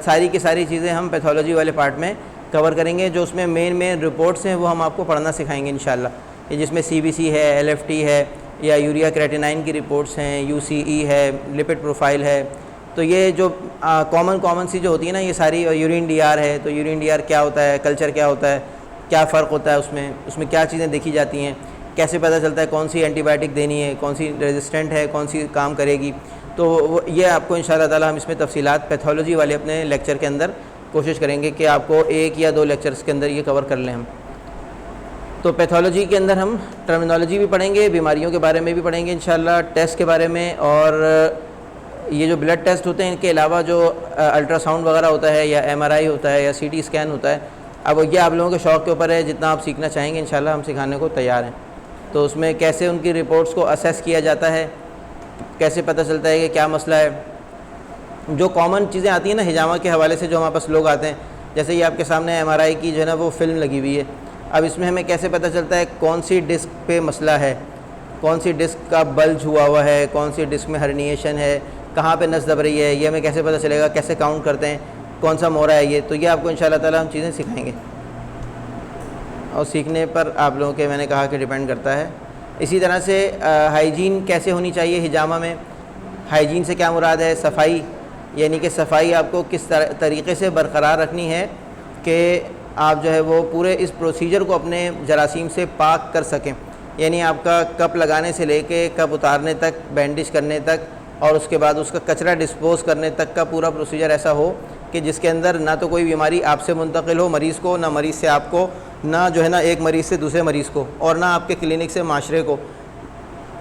ساری کی ساری چیزیں ہم پیتھولوجی والے پارٹ میں کور کریں گے. جو اس میں مین رپورٹس ہیں وہ ہم آپ کو پڑھنا سکھائیں گے انشاءاللہ, جس میں CBC ہے, LFT ہے, یا یوریا کریٹینائن کی رپورٹس ہیں, UCE ہے, لپڈ پروفائل ہے. تو یہ جو کامن سی جو ہوتی ہے نا یہ ساری, یورین DR ہے, تو یورین DR کیا ہوتا ہے, کلچر کیا ہوتا ہے, کیا فرق ہوتا ہے اس میں کیا چیزیں دیکھی جاتی ہیں, کیسے پتہ چلتا ہے کون سی اینٹی بائیوٹک دینی ہے, کون سی ریزسٹنٹ ہے, کون سی کام کرے گی. تو یہ آپ کو انشاءاللہ تعالیٰ ہم اس میں تفصیلات پیتھولوجی والے اپنے لیکچر کے اندر کوشش کریں گے کہ آپ کو 1 یا 2 لیکچرز کے اندر یہ کور کر لیں ہم. تو پیتھولوجی کے اندر ہم ٹرمینالوجی بھی پڑھیں گے, بیماریوں کے بارے میں بھی پڑھیں گے انشاءاللہ, ٹیسٹ کے بارے میں, اور یہ جو بلڈ ٹیسٹ ہوتے ہیں ان کے علاوہ جو الٹرا ساؤنڈ وغیرہ ہوتا ہے, یا MRI ہوتا ہے, یا CT اسکین ہوتا ہے. اب یہ آپ لوگوں کے شوق کے اوپر ہے, جتنا آپ سیکھنا چاہیں گے انشاءاللہ ہم سکھانے کو تیار ہیں. تو اس میں کیسے ان کی رپورٹس کو اسیس کیا جاتا ہے, کیسے پتہ چلتا ہے کہ کیا مسئلہ ہے. جو کامن چیزیں آتی ہیں نا ہجامہ کے حوالے سے جو ہمارے پاس لوگ آتے ہیں, جیسے یہ آپ کے سامنے MRI کی جو ہے نا وہ فلم لگی ہوئی ہے. اب اس میں ہمیں کیسے پتہ چلتا ہے کون سی ڈسک پہ مسئلہ ہے, کون سی ڈسک کا بلج ہوا ہے, کون سی ڈسک میں ہرنیشن ہے, کہاں پہ نس دب رہی ہے، یہ ہمیں کیسے پتہ چلے گا، کیسے کاؤنٹ کرتے ہیں، کون سا مورا ہے یہ، تو یہ آپ کو انشاءاللہ تعالی ہم چیزیں سکھائیں گے، اور سیکھنے پر آپ لوگوں کے میں نے کہا کہ ڈیپینڈ کرتا ہے۔ اسی طرح سے ہائیجین کیسے ہونی چاہیے حجامہ میں، ہائیجین سے کیا مراد ہے، صفائی، یعنی کہ صفائی آپ کو کس طریقے سے برقرار رکھنی ہے کہ آپ جو ہے وہ پورے اس پروسیجر کو اپنے جراثیم سے پاک کر سکیں، یعنی آپ کا کپ لگانے سے لے کے کپ اتارنے تک، بینڈیج کرنے تک، اور اس کے بعد اس کا کچرا ڈسپوز کرنے تک کا پورا پروسیجر ایسا ہو کہ جس کے اندر نہ تو کوئی بیماری آپ سے منتقل ہو مریض کو، نہ مریض سے آپ کو، نہ جو ہے نا ایک مریض سے دوسرے مریض کو، اور نہ آپ کے کلینک سے معاشرے کو۔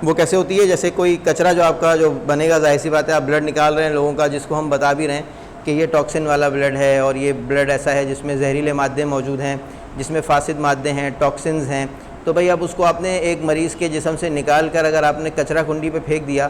وہ کیسے ہوتی ہے، جیسے کوئی کچرا جو آپ کا جو بنے گا، ظاہر سی بات ہے آپ بلڈ نکال رہے ہیں لوگوں کا، جس کو ہم بتا بھی رہے ہیں کہ یہ ٹاکسن والا بلڈ ہے، اور یہ بلڈ ایسا ہے جس میں زہریلے مادے موجود ہیں، جس میں فاسد مادے ہیں، ٹاکسنز ہیں، تو بھئی اب اس کو آپ نے ایک مریض کے جسم سے نکال کر اگر آپ نے کچرا کنڈی پہ پھینک دیا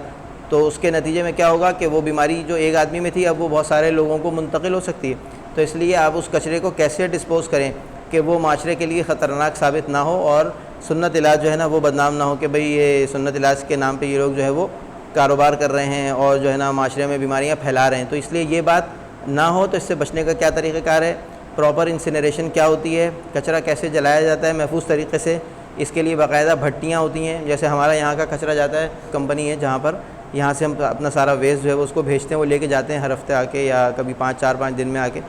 تو اس کے نتیجے میں کیا ہوگا کہ وہ بیماری جو ایک آدمی میں تھی اب وہ بہت سارے لوگوں کو منتقل ہو سکتی ہے۔ تو اس لیے آپ اس کچرے کو کیسے ڈسپوز کریں کہ وہ معاشرے کے لیے خطرناک ثابت نہ ہو، اور سنت علاج جو ہے نا وہ بدنام نہ ہو کہ بھئی یہ سنت علاج کے نام پہ یہ لوگ جو ہے وہ کاروبار کر رہے ہیں اور جو ہے نا معاشرے میں بیماریاں پھیلا رہے ہیں۔ تو اس لیے یہ بات نہ ہو، تو اس سے بچنے کا کیا طریقہ کار ہے، پراپر انسینریشن کیا ہوتی ہے، کچرا کیسے جلایا جاتا ہے محفوظ طریقے سے، اس کے لیے باقاعدہ بھٹیاں ہوتی ہیں، جیسے ہمارا یہاں کا کچرا جاتا ہے، کمپنی ہے جہاں پر یہاں سے ہم اپنا سارا ویسٹ جو ہے وہ اس کو بھیجتے ہیں، وہ لے کے جاتے ہیں ہر ہفتے آ کے، یا کبھی 4-5 دن میں آ کے،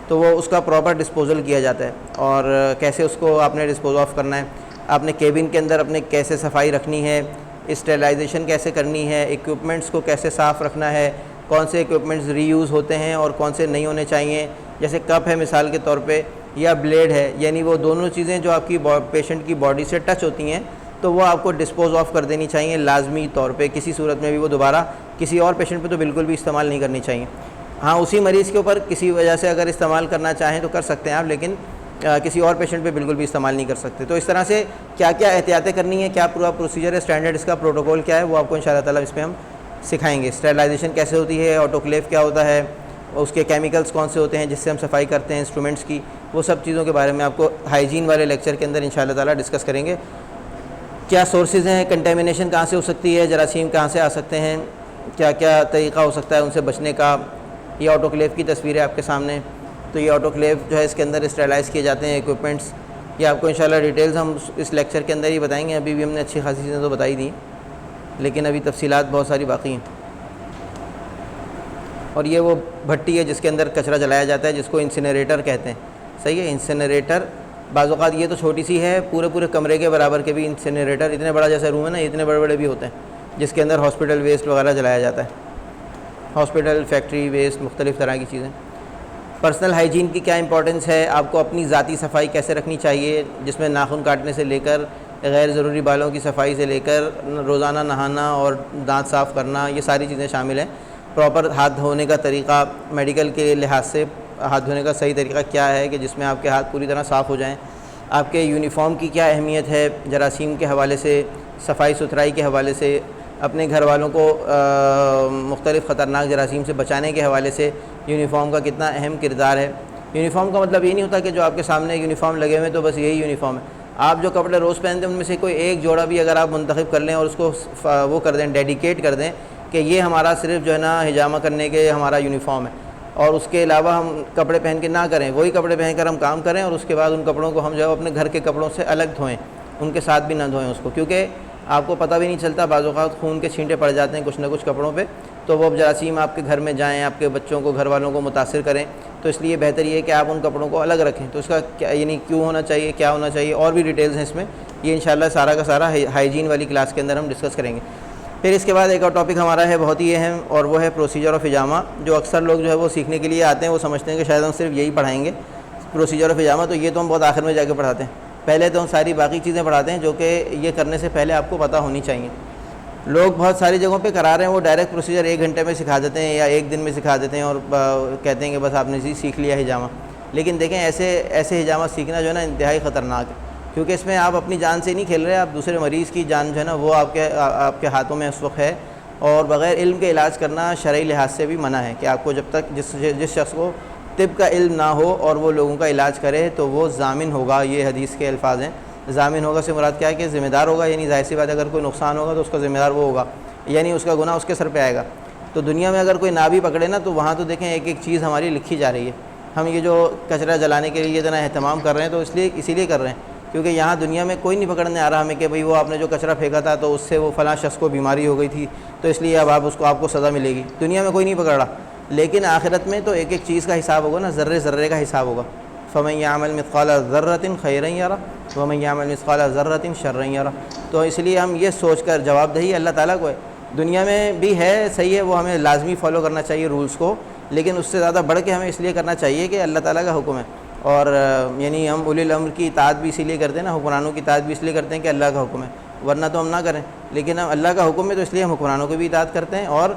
تو وہ اس کا پراپر ڈسپوزل کیا جاتا ہے، اور کیسے اس کو آپ نے ڈسپوز آف کرنا ہے، آپ نے کیبن کے اندر اپنے کیسے صفائی رکھنی ہے، اسٹیرلائزیشن کیسے کرنی ہے، ایکوپمنٹس کو کیسے صاف رکھنا ہے، کون سے ایکوپمنٹس ری یوز ہوتے ہیں اور کون سے نہیں ہونے چاہیے، جیسے کپ ہے مثال کے طور پہ، یا بلیڈ ہے، یعنی وہ دونوں چیزیں جو آپ کی پیشنٹ کی باڈی سے ٹچ ہوتی ہیں تو وہ آپ کو ڈسپوز آف کر دینی چاہیے لازمی طور پہ، کسی صورت میں بھی وہ دوبارہ کسی اور پیشنٹ پہ تو بالکل بھی استعمال نہیں کرنی چاہیے۔ ہاں اسی مریض کے اوپر کسی وجہ سے اگر استعمال کرنا چاہیں تو کر سکتے ہیں آپ، لیکن کسی اور پیشنٹ پہ بالکل بھی استعمال نہیں کر سکتے۔ تو اس طرح سے کیا کیا احتیاطیں کرنی ہیں، کیا پورا پروسیجر ہے، اسٹینڈرڈ اس کا پروٹوکول کیا ہے، وہ آپ کو انشاءاللہ تعالیٰ اس پہ ہم سکھائیں گے۔ اسٹیرلائزیشن کیسے ہوتی ہے، آٹوکلیو کیا ہوتا ہے، اس کے کیمیکلز کون سے ہوتے ہیں جس سے ہم صفائی کرتے ہیں انسٹرومنٹس کی، وہ سب چیزوں کے بارے میں آپ کو ہائیجین والے لیکچر کے اندر انشاءاللہ تعالیٰ ڈسکس کریں گے۔ کیا سورسز ہیں، کنٹامینیشن کہاں سے ہو سکتی ہے، جراثیم کہاں سے آ سکتے ہیں، کیا کیا طریقہ ہو سکتا ہے ان سے بچنے کا۔ یہ آٹوکلیو کی تصویر ہے آپ کے سامنے، تو یہ آٹوکلیو جو ہے اس کے اندر اسٹیرلائز کیے جاتے ہیں ایکوپمنٹس، یہ آپ کو انشاءاللہ ڈیٹیلز ہم اس لیکچر کے اندر ہی بتائیں گے، ابھی بھی ہم نے اچھی خاصی چیزیں تو بتائی دی لیکن ابھی تفصیلات بہت ساری باقی ہیں۔ اور یہ وہ بھٹی ہے جس کے اندر کچرا جلایا جاتا ہے، جس کو انسینریٹر کہتے ہیں، صحیح ہے۔ انسینریٹر بعض اوقات یہ تو چھوٹی سی ہے، پورے کمرے کے برابر کے بھی انسینریٹر، اتنے بڑا جیسا روم ہے نا، اتنے بڑے بھی ہوتے ہیں جس کے اندر ہاسپٹل ویسٹ وغیرہ جلایا جاتا ہے، ہاسپٹل فیکٹری ویسٹ، مختلف طرح کی چیزیں۔ پرسنل ہائیجین کی کیا امپورٹنس ہے، آپ کو اپنی ذاتی صفائی کیسے رکھنی چاہیے، جس میں ناخن کاٹنے سے لے کر غیر ضروری بالوں کی صفائی سے لے کر روزانہ نہانا اور دانت صاف کرنا، یہ ساری چیزیں شامل ہیں۔ پراپر ہاتھ دھونے کا طریقہ، میڈیکل کے لحاظ سے ہاتھ دھونے کا صحیح طریقہ کیا ہے کہ جس میں آپ کے ہاتھ پوری طرح صاف ہو جائیں۔ آپ کے یونیفارم کی کیا اہمیت ہے جراثیم کے حوالے سے، صفائی ستھرائی کے حوالے سے، اپنے گھر والوں کو مختلف خطرناک جراثیم سے بچانے کے حوالے سے یونیفارم کا کتنا اہم کردار ہے۔ یونیفارم کا مطلب یہ نہیں ہوتا کہ جو آپ کے سامنے یونیفارم لگے ہوئے تو بس یہی یونیفارم ہے۔ آپ جو کپڑے روز پہنتے ہیں ان میں سے کوئی ایک جوڑا بھی اگر آپ منتخب کر لیں اور اس کو وہ کر دیں، ڈیڈیکیٹ کر دیں کہ یہ ہمارا صرف جو ہے نا حجامہ کرنے کے ہمارا یونیفارم ہے، اور اس کے علاوہ ہم کپڑے پہن کے نہ کریں، وہی کپڑے پہن کر ہم کام کریں، اور اس کے بعد ان کپڑوں کو ہم جو ہے اپنے گھر کے کپڑوں سے الگ دھوئیں، ان کے ساتھ بھی نہ دھوئیں اس کو، کیونکہ آپ کو پتہ بھی نہیں چلتا، بعض اوقات خون کے چھینٹے پڑ جاتے ہیں کچھ نہ کچھ کپڑوں پہ، تو وہ جراثیم آپ کے گھر میں جائیں، آپ کے بچوں کو، گھر والوں کو متاثر کریں، تو اس لیے بہتر یہ ہے کہ آپ ان کپڑوں کو الگ رکھیں۔ تو اس کا کیا یعنی کیوں ہونا چاہیے، کیا ہونا چاہیے، اور بھی ڈیٹیلز ہیں اس میں، یہ انشاءاللہ سارا کا سارا ہائیجین والی کلاس کے اندر ہم ڈسکس کریں گے۔ پھر اس کے بعد ایک اور ٹاپک ہمارا ہے بہت ہی اہم، اور وہ ہے پروسیجر آف حجامہ، جو اکثر لوگ جو ہے وہ سیکھنے کے لیے آتے ہیں، وہ سمجھتے ہیں کہ شاید ہم صرف یہی پڑھائیں گے پروسیجر آف حجامہ، تو یہ تو ہم بہت آخر میں جا کے پڑھاتے ہیں، پہلے تو ہم ساری باقی چیزیں پڑھاتے ہیں جو کہ یہ کرنے سے پہلے آپ کو پتہ ہونی چاہیے۔ لوگ بہت ساری جگہوں پہ کرا رہے ہیں، وہ ڈائریکٹ پروسیجر 1 گھنٹے میں سکھا دیتے ہیں یا 1 دن میں سکھا دیتے ہیں، اور کہتے ہیں کہ بس آپ نے سیکھ لیا حجامہ۔ لیکن دیکھیں ایسے حجامہ سیکھنا جو ہے نا انتہائی خطرناک ہے، کیونکہ اس میں آپ اپنی جان سے نہیں کھیل رہے، آپ دوسرے مریض کی جان جو ہے نا وہ آپ کے ہاتھوں میں اس وقت ہے، اور بغیر علم کے علاج کرنا شرعی لحاظ سے بھی منع ہے کہ آپ کو جب تک جس شخص کو طب کا علم نہ ہو اور وہ لوگوں کا علاج کرے تو وہ ضامن ہوگا، یہ حدیث کے الفاظ ہیں۔ ضامن ہوگا سے مراد کیا ہے کہ ذمہ دار ہوگا، یعنی ظاہر سی بات ہے اگر کوئی نقصان ہوگا تو اس کا ذمہ دار وہ ہوگا، یعنی اس کا گناہ اس کے سر پہ آئے گا۔ تو دنیا میں اگر کوئی نہ بھی پکڑے نا تو وہاں تو دیکھیں ایک ایک چیز ہماری لکھی جا رہی ہے. ہم یہ جو کچرا جلانے کے لیے اتنا اہتمام کر رہے ہیں تو اسی لیے کر رہے ہیں کیونکہ یہاں دنیا میں کوئی نہیں پکڑنے آ رہا ہمیں کہ بھئی وہ آپ نے جو کچرا پھینکا تھا تو اس سے وہ فلاں شخص کو بیماری ہو گئی تھی تو اس لیے اب آپ کو سزا ملے گی. دنیا میں کوئی نہیں پکڑ رہا, لیکن آخرت میں تو ایک ایک چیز کا حساب ہوگا نا, ذرے ذرے کا حساب ہوگا. فَمَن يَعْمَلْ مِثْقَالَ ذَرَّةٍ خَيْرًا يَرَهُ وَمَن يَعْمَلْ مِثْقَالَ ذَرَّةٍ شَرًّا يَرَهُ. تو اس لیے ہم یہ سوچ کر جواب دہی اللہ تعالیٰ کو ہے. دنیا میں بھی ہے صحیح ہے, وہ ہمیں لازمی فالو کرنا چاہیے رولز کو, لیکن اس سے زیادہ بڑھ کے ہمیں اس لیے کرنا چاہیے کہ اللہ تعالیٰ کا حکم ہے. اور یعنی ہم اولی الامر کی اطاعت بھی اسی لیے کرتے ہیں نا, حکمرانوں کی اطاعت بھی اس لیے کرتے ہیں کہ اللہ کا حکم ہے, ورنہ تو ہم نہ کریں. لیکن ہم اللہ کا حکم ہے تو اس لیے ہم حکمرانوں کی بھی اطاعت کرتے ہیں, اور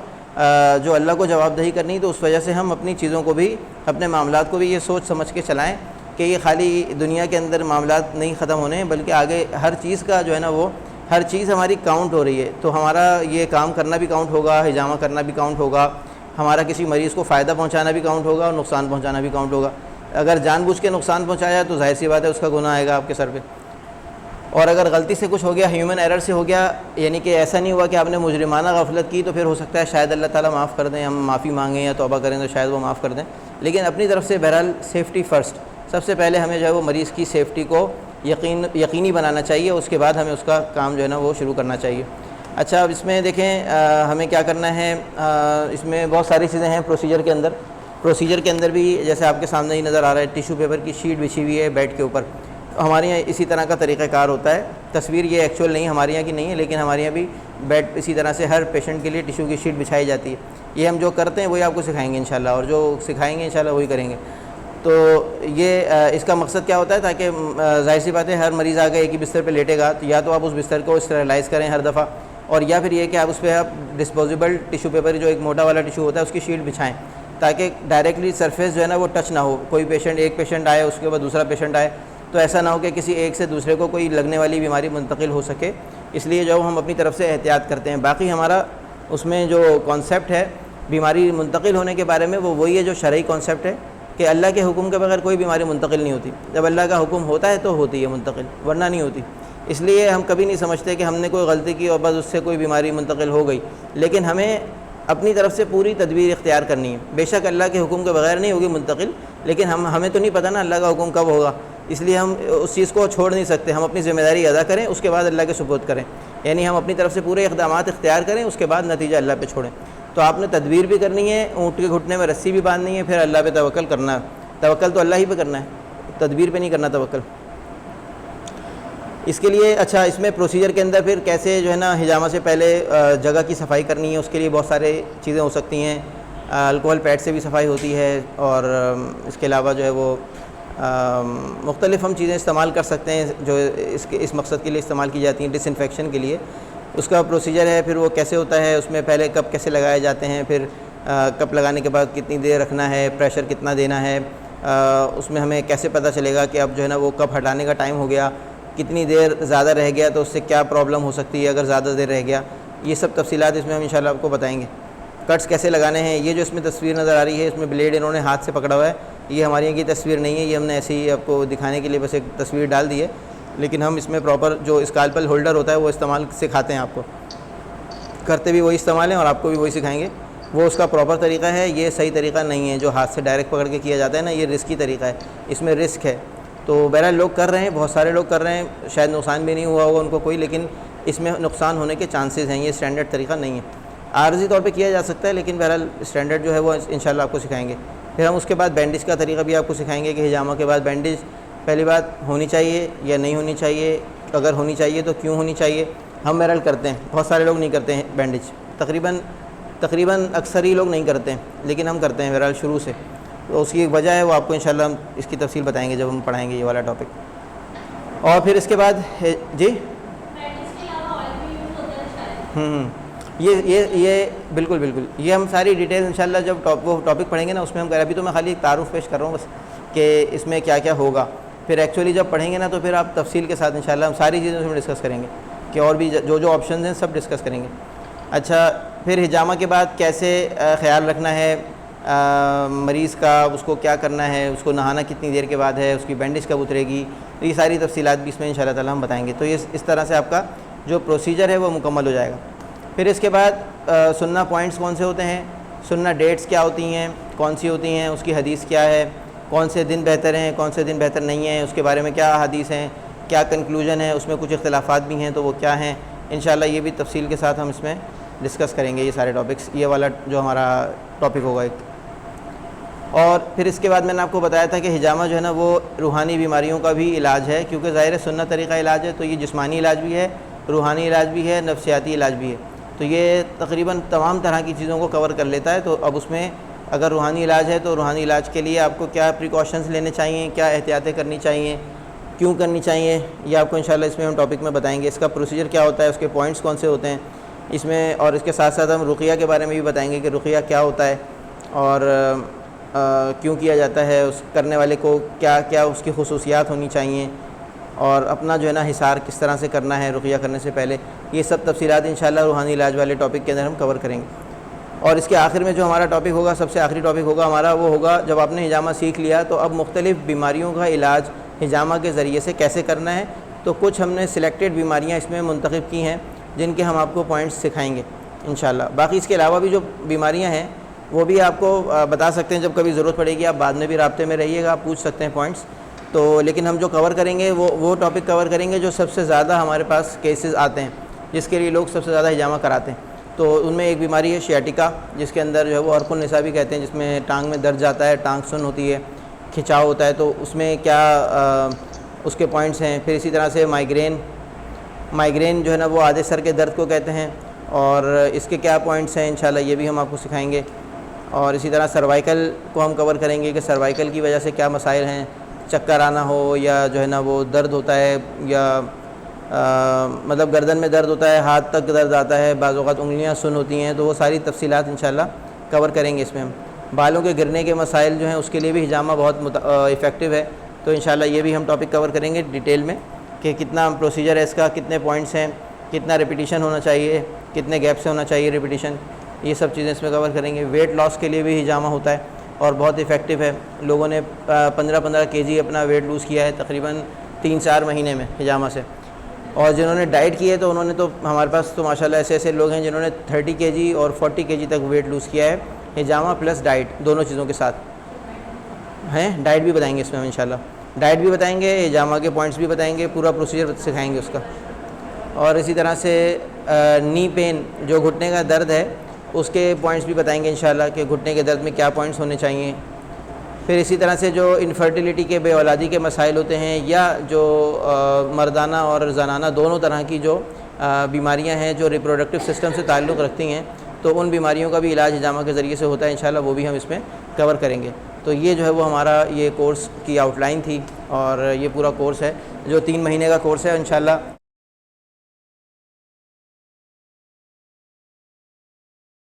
جو اللہ کو جواب دہی کرنی تو اس وجہ سے ہم اپنی چیزوں کو بھی, اپنے معاملات کو بھی یہ سوچ سمجھ کے چلائیں کہ یہ خالی دنیا کے اندر معاملات نہیں ختم ہونے ہیں, بلکہ آگے ہر چیز کا جو ہے نا وہ ہر چیز ہماری کاؤنٹ ہو رہی ہے. تو ہمارا یہ کام کرنا بھی کاؤنٹ ہوگا, حجامہ کرنا بھی کاؤنٹ ہوگا, ہمارا کسی مریض کو فائدہ پہنچانا بھی کاؤنٹ ہوگا, اور نقصان پہنچانا بھی کاؤنٹ ہوگا. اگر جان بوجھ کے نقصان پہنچایا تو ظاہر سی بات ہے اس کا گناہ آئے گا آپ کے سر پہ. اور اگر غلطی سے کچھ ہو گیا, ہیومن ایرر سے ہو گیا, یعنی کہ ایسا نہیں ہوا کہ آپ نے مجرمانہ غفلت کی, تو پھر ہو سکتا ہے شاید اللہ تعالیٰ معاف کر دیں, ہم معافی مانگیں یا توبہ کریں تو شاید وہ معاف کر دیں. لیکن اپنی طرف سے بہرحال سیفٹی فرسٹ, سب سے پہلے ہمیں جو ہے وہ مریض کی سیفٹی کو یقینی بنانا چاہیے, اس کے بعد ہمیں اس کا کام جو ہے نا وہ شروع کرنا چاہیے. اچھا, اب اس میں دیکھیں ہمیں کیا کرنا ہے. اس میں بہت ساری چیزیں ہیں پروسیجر کے اندر. پروسیجر کے اندر بھی جیسے آپ کے سامنے ہی نظر آ رہا ہے, ٹیشو پیپر کی شیٹ بچھی ہوئی ہے بیڈ کے اوپر. ہمارے یہاں اسی طرح کا طریقہ کار ہوتا ہے. تصویر یہ ایکچوئل نہیں ہمارے یہاں کی نہیں ہے, لیکن ہمارے یہاں بھی بیڈ اسی طرح سے ہر پیشنٹ کے لیے ٹیشو کی شیٹ بچھائی جاتی ہے. یہ ہم جو کرتے ہیں وہی آپ کو سکھائیں گے انشاءاللہ, اور جو سکھائیں گے انشاءاللہ وہی کریں گے. تو یہ اس کا مقصد کیا ہوتا ہے, تاکہ ظاہر سی بات ہے ہر مریض آ کے ایک ہی بستر پہ لیٹے گا, تو یا تو آپ اس بستر کو اسٹیرلائز کریں ہر دفعہ, اور یا پھر یہ کہ آپ اس پہ ڈسپوزیبل ٹیشو پیپر جو ایک موٹا والا ٹیشو ہوتا ہے اس کی شیٹ بچھائیں, تاکہ ڈائریکٹلی سرفیس جو ہے نا وہ ٹچ نہ ہو. کوئی پیشنٹ, ایک پیشنٹ آئے اس کے بعد دوسرا پیشنٹ آئے, تو ایسا نہ ہو کہ کسی ایک سے دوسرے کو کوئی لگنے والی بیماری منتقل ہو سکے. اس لیے جو ہم اپنی طرف سے احتیاط کرتے ہیں. باقی ہمارا اس میں جو کانسیپٹ ہے بیماری منتقل ہونے کے بارے میں, وہ وہی ہے جو شرعی کانسیپٹ ہے کہ اللہ کے حکم کے بغیر کوئی بیماری منتقل نہیں ہوتی. جب اللہ کا حکم ہوتا ہے تو ہوتی ہے منتقل, ورنہ نہیں ہوتی. اس لیے ہم کبھی نہیں سمجھتے کہ ہم نے کوئی غلطی کی اور بس اس سے کوئی بیماری منتقل ہو گئی, لیکن ہمیں اپنی طرف سے پوری تدبیر اختیار کرنی ہے. بے شک اللہ کے حکم کے بغیر نہیں ہوگی منتقل, لیکن ہمیں تو نہیں پتہ نا اللہ کا حکم کب ہوگا, اس لیے ہم اس چیز کو چھوڑ نہیں سکتے. ہم اپنی ذمہ داری ادا کریں, اس کے بعد اللہ کے سپرد کریں, یعنی ہم اپنی طرف سے پورے اقدامات اختیار کریں, اس کے بعد نتیجہ اللہ پہ چھوڑیں. تو آپ نے تدبیر بھی کرنی ہے, اونٹ کے گھٹنے میں رسی بھی باندھنی ہے, پھر اللہ پہ توکل کرنا ہے. توکل تو اللہ ہی پہ کرنا ہے, تدبیر پہ نہیں کرنا توکل. اس کے لیے اچھا, اس میں پروسیجر کے اندر پھر کیسے جو ہے نا حجامہ سے پہلے جگہ کی صفائی کرنی ہے, اس کے لیے بہت سارے چیزیں ہو سکتی ہیں. الکوہل پیڈ سے بھی صفائی ہوتی ہے, اور اس کے علاوہ جو ہے وہ مختلف ہم چیزیں استعمال کر سکتے ہیں جو اس مقصد کے لیے استعمال کی جاتی ہیں, ڈس انفیکشن کے لیے. اس کا پروسیجر ہے, پھر وہ کیسے ہوتا ہے, اس میں پہلے کب کیسے لگائے جاتے ہیں, پھر کب لگانے کے بعد کتنی دیر رکھنا ہے, پریشر کتنا دینا ہے, اس میں ہمیں کیسے پتہ چلے گا کہ اب جو ہے نا وہ کب ہٹانے کا ٹائم ہو گیا, کتنی دیر زیادہ رہ گیا تو اس سے کیا پرابلم ہو سکتی ہے اگر زیادہ دیر رہ گیا. یہ سب تفصیلات اس میں ہم انشاءاللہ آپ کو بتائیں گے. کٹس کیسے لگانے ہیں, یہ جو اس میں تصویر نظر آ رہی ہے, اس میں بلیڈ انہوں نے ہاتھ سے پکڑا ہوا ہے. یہ ہماری یہاں کی تصویر نہیں ہے, یہ ہم نے ایسے ہی آپ کو دکھانے کے لیے بس ایک تصویر ڈال دی ہے, لیکن ہم اس میں پراپر جو اسکالپل ہولڈر ہوتا ہے وہ استعمال سکھاتے ہیں آپ کو. کرتے بھی وہی استعمال ہیں اور آپ کو بھی وہی سکھائیں گے. وہ اس کا پراپر طریقہ ہے, یہ صحیح طریقہ نہیں ہے جو ہاتھ سے ڈائریکٹ پکڑ کے کیا جاتا ہے نا, یہ رسکی طریقہ ہے, اس میں رسک ہے. تو بہرحال لوگ کر رہے ہیں, بہت سارے لوگ کر رہے ہیں, شاید نقصان بھی نہیں ہوا ہوگا ان کو کوئی, لیکن اس میں نقصان ہونے کے چانسز ہیں. یہ اسٹینڈرڈ طریقہ نہیں ہے, عارضی طور پہ کیا جا سکتا ہے, لیکن بہرحال اسٹینڈرڈ جو ہے وہ انشاءاللہ آپ کو سکھائیں گے. پھر ہم اس کے بعد بینڈیج کا طریقہ بھی آپ کو سکھائیں گے کہ حجامہ کے بعد بینڈیج پہلی بات ہونی چاہیے یا نہیں ہونی چاہیے, اگر ہونی چاہیے تو کیوں ہونی چاہیے. ہم بہرحال کرتے ہیں, بہت سارے لوگ نہیں کرتے ہیں بینڈیج, تقریباً اکثر ہی لوگ نہیں کرتے ہیں, لیکن ہم کرتے ہیں بہرحال شروع سے. تو اس کی ایک وجہ ہے, وہ آپ کو انشاءاللہ ہم اس کی تفصیل بتائیں گے جب ہم پڑھائیں گے یہ والا ٹاپک. اور پھر اس کے بعد جی یہ بالکل یہ ہم ساری ڈیٹیل انشاءاللہ جب وہ ٹاپک پڑھیں گے نا اس میں ہم کریں. ابھی تو میں خالی ایک تعارف پیش کر رہا ہوں بس کہ اس میں کیا کیا ہوگا. پھر ایکچولی جب پڑھیں گے نا تو پھر آپ تفصیل کے ساتھ انشاءاللہ ہم ساری چیزیں اس میں ڈسکس کریں گے, کہ اور بھی جو آپشنز ہیں سب ڈسکس کریں گے. اچھا, پھر حجامہ کے بعد کیسے خیال رکھنا ہے مریض کا, اس کو کیا کرنا ہے, اس کو نہانا کتنی دیر کے بعد ہے, اس کی بینڈیج کب اترے گی, تو یہ ساری تفصیلات بھی اس میں انشاءاللہ تعالیٰ ہم بتائیں گے. تو یہ اس طرح سے آپ کا جو پروسیجر ہے وہ مکمل ہو جائے گا. پھر اس کے بعد سننا پوائنٹس کون سے ہوتے ہیں، سننا ڈیٹس کیا ہوتی ہیں، کون سی ہوتی ہیں، اس کی حدیث کیا ہے، کون سے دن بہتر ہیں، کون سے دن بہتر نہیں ہیں، اس کے بارے میں کیا حدیث ہیں، کیا کنکلوژن ہے، اس میں کچھ اختلافات بھی ہیں تو وہ کیا ہیں، انشاءاللہ یہ بھی تفصیل کے ساتھ ہم اس میں ڈسکس کریں گے یہ سارے ٹاپکس، یہ والا جو ہمارا ٹاپک ہوگا ایک۔ اور پھر اس کے بعد میں نے آپ کو بتایا تھا کہ حجامہ جو ہے نا وہ روحانی بیماریوں کا بھی علاج ہے، کیونکہ ظاہر سنت طریقہ علاج ہے تو یہ جسمانی علاج بھی ہے، روحانی علاج بھی ہے، نفسیاتی علاج بھی ہے، تو یہ تقریباً تمام طرح کی چیزوں کو کور کر لیتا ہے۔ تو اب اس میں اگر روحانی علاج ہے تو روحانی علاج کے لیے آپ کو کیا پریکاشنز لینے چاہیے، کیا احتیاطیں کرنی چاہیے، کیوں کرنی چاہیے، یہ آپ کو انشاءاللہ اس میں ہم ٹاپک میں بتائیں گے، اس کا پروسیجر کیا ہوتا ہے، اس کے پوائنٹس کون سے ہوتے ہیں اس میں، اور اس کے ساتھ ساتھ ہم رقیہ کے بارے میں بھی بتائیں گے کہ رقیہ کیا ہوتا ہے اور کیوں کیا جاتا ہے، اس کرنے والے کو کیا کیا اس کی خصوصیات ہونی چاہیے، اور اپنا جو ہے نا حصار کس طرح سے کرنا ہے رقیہ کرنے سے پہلے، یہ سب تفصیلات انشاءاللہ روحانی علاج والے ٹاپک کے اندر ہم کور کریں گے۔ اور اس کے آخر میں جو ہمارا ٹاپک ہوگا، سب سے آخری ٹاپک ہوگا ہمارا، وہ ہوگا جب آپ نے حجامہ سیکھ لیا تو اب مختلف بیماریوں کا علاج حجامہ کے ذریعے سے کیسے کرنا ہے، تو کچھ ہم نے سلیکٹڈ بیماریاں اس میں منتخب کی ہیں جن کے ہم آپ کو پوائنٹس سکھائیں گے انشاءاللہ۔ باقی اس کے علاوہ بھی جو بیماریاں ہیں وہ بھی آپ کو بتا سکتے ہیں، جب کبھی ضرورت پڑے گی آپ بعد میں بھی رابطے میں رہیے گا، آپ پوچھ سکتے ہیں پوائنٹس تو، لیکن ہم جو کور کریں گے وہ ٹاپک کور کریں گے جو سب سے زیادہ ہمارے پاس کیسز آتے ہیں، جس کے لیے لوگ سب سے زیادہ حجامہ کراتے ہیں۔ تو ان میں ایک بیماری ہے شیاٹیکا، جس کے اندر جو ہے وہ عرق النساء بھی کہتے ہیں، جس میں ٹانگ میں درد جاتا ہے، ٹانگ سن ہوتی ہے، کھچاؤ ہوتا ہے، تو اس میں کیا اس کے پوائنٹس ہیں۔ پھر اسی طرح سے مائیگرین جو ہے نا وہ آدھے سر کے درد کو کہتے ہیں، اور اس کے کیا پوائنٹس ہیں انشاءاللہ یہ بھی ہم آپ کو سکھائیں گے۔ اور اسی طرح سروائیکل کو ہم کور کریں گے کہ سروائیکل کی وجہ سے کیا مسائل ہیں، چکر آنا ہو یا جو ہے نا وہ درد ہوتا ہے، یا مطلب گردن میں درد ہوتا ہے، ہاتھ تک درد آتا ہے، بعض اوقات انگلیاں سن ہوتی ہیں، تو وہ ساری تفصیلات انشاءاللہ کور کریں گے اس میں ہم۔ بالوں کے گرنے کے مسائل جو ہیں اس کے لیے بھی حجامہ بہت افیکٹو ہے، تو انشاءاللہ یہ بھی ہم ٹاپک کور کریں گے ڈیٹیل میں کہ کتنا پروسیجر ہے اس کا، کتنے پوائنٹس ہیں، کتنا ریپیٹیشن ہونا چاہیے، کتنے گیپ سے ہونا چاہیے ریپیٹیشن، یہ سب چیزیں اس میں کور کریں گے۔ ویٹ لاس کے لیے بھی حجامہ ہوتا ہے اور بہت افیکٹو ہے، لوگوں نے 15 kg اپنا ویٹ لوز کیا ہے تقریباً 3-4 مہینے میں حجامہ سے، اور جنہوں نے ڈائٹ کی ہے تو انہوں نے تو ہمارے پاس تو ماشاءاللہ ایسے لوگ ہیں جنہوں نے 30 kg اور 40 kg تک ویٹ لوز کیا ہے، حجامہ پلس ڈائٹ دونوں چیزوں کے ساتھ ہیں۔ ڈائٹ بھی بتائیں گے اس میں ہم انشاءاللہ، ڈائٹ بھی بتائیں گے، حجامہ کے پوائنٹس بھی بتائیں گے، پورا پروسیجر سکھائیں گے اس کا۔ اور اسی طرح سے نی پین جو گھٹنے کا درد ہے اس کے پوائنٹس بھی بتائیں گے انشاءاللہ کہ گھٹنے کے درد میں کیا پوائنٹس ہونے چاہیے۔ پھر اسی طرح سے جو انفرٹیلیٹی کے بے اولادی کے مسائل ہوتے ہیں، یا جو مردانہ اور زنانہ دونوں طرح کی جو بیماریاں ہیں جو ریپروڈکٹیو سسٹم سے تعلق رکھتی ہیں، تو ان بیماریوں کا بھی علاج حجامہ کے ذریعے سے ہوتا ہے انشاءاللہ، وہ بھی ہم اس میں کور کریں گے۔ تو یہ جو ہے وہ ہمارا یہ کورس کی آؤٹ لائن تھی، اور یہ پورا کورس ہے جو 3 مہینے کا کورس ہے انشاءاللہ۔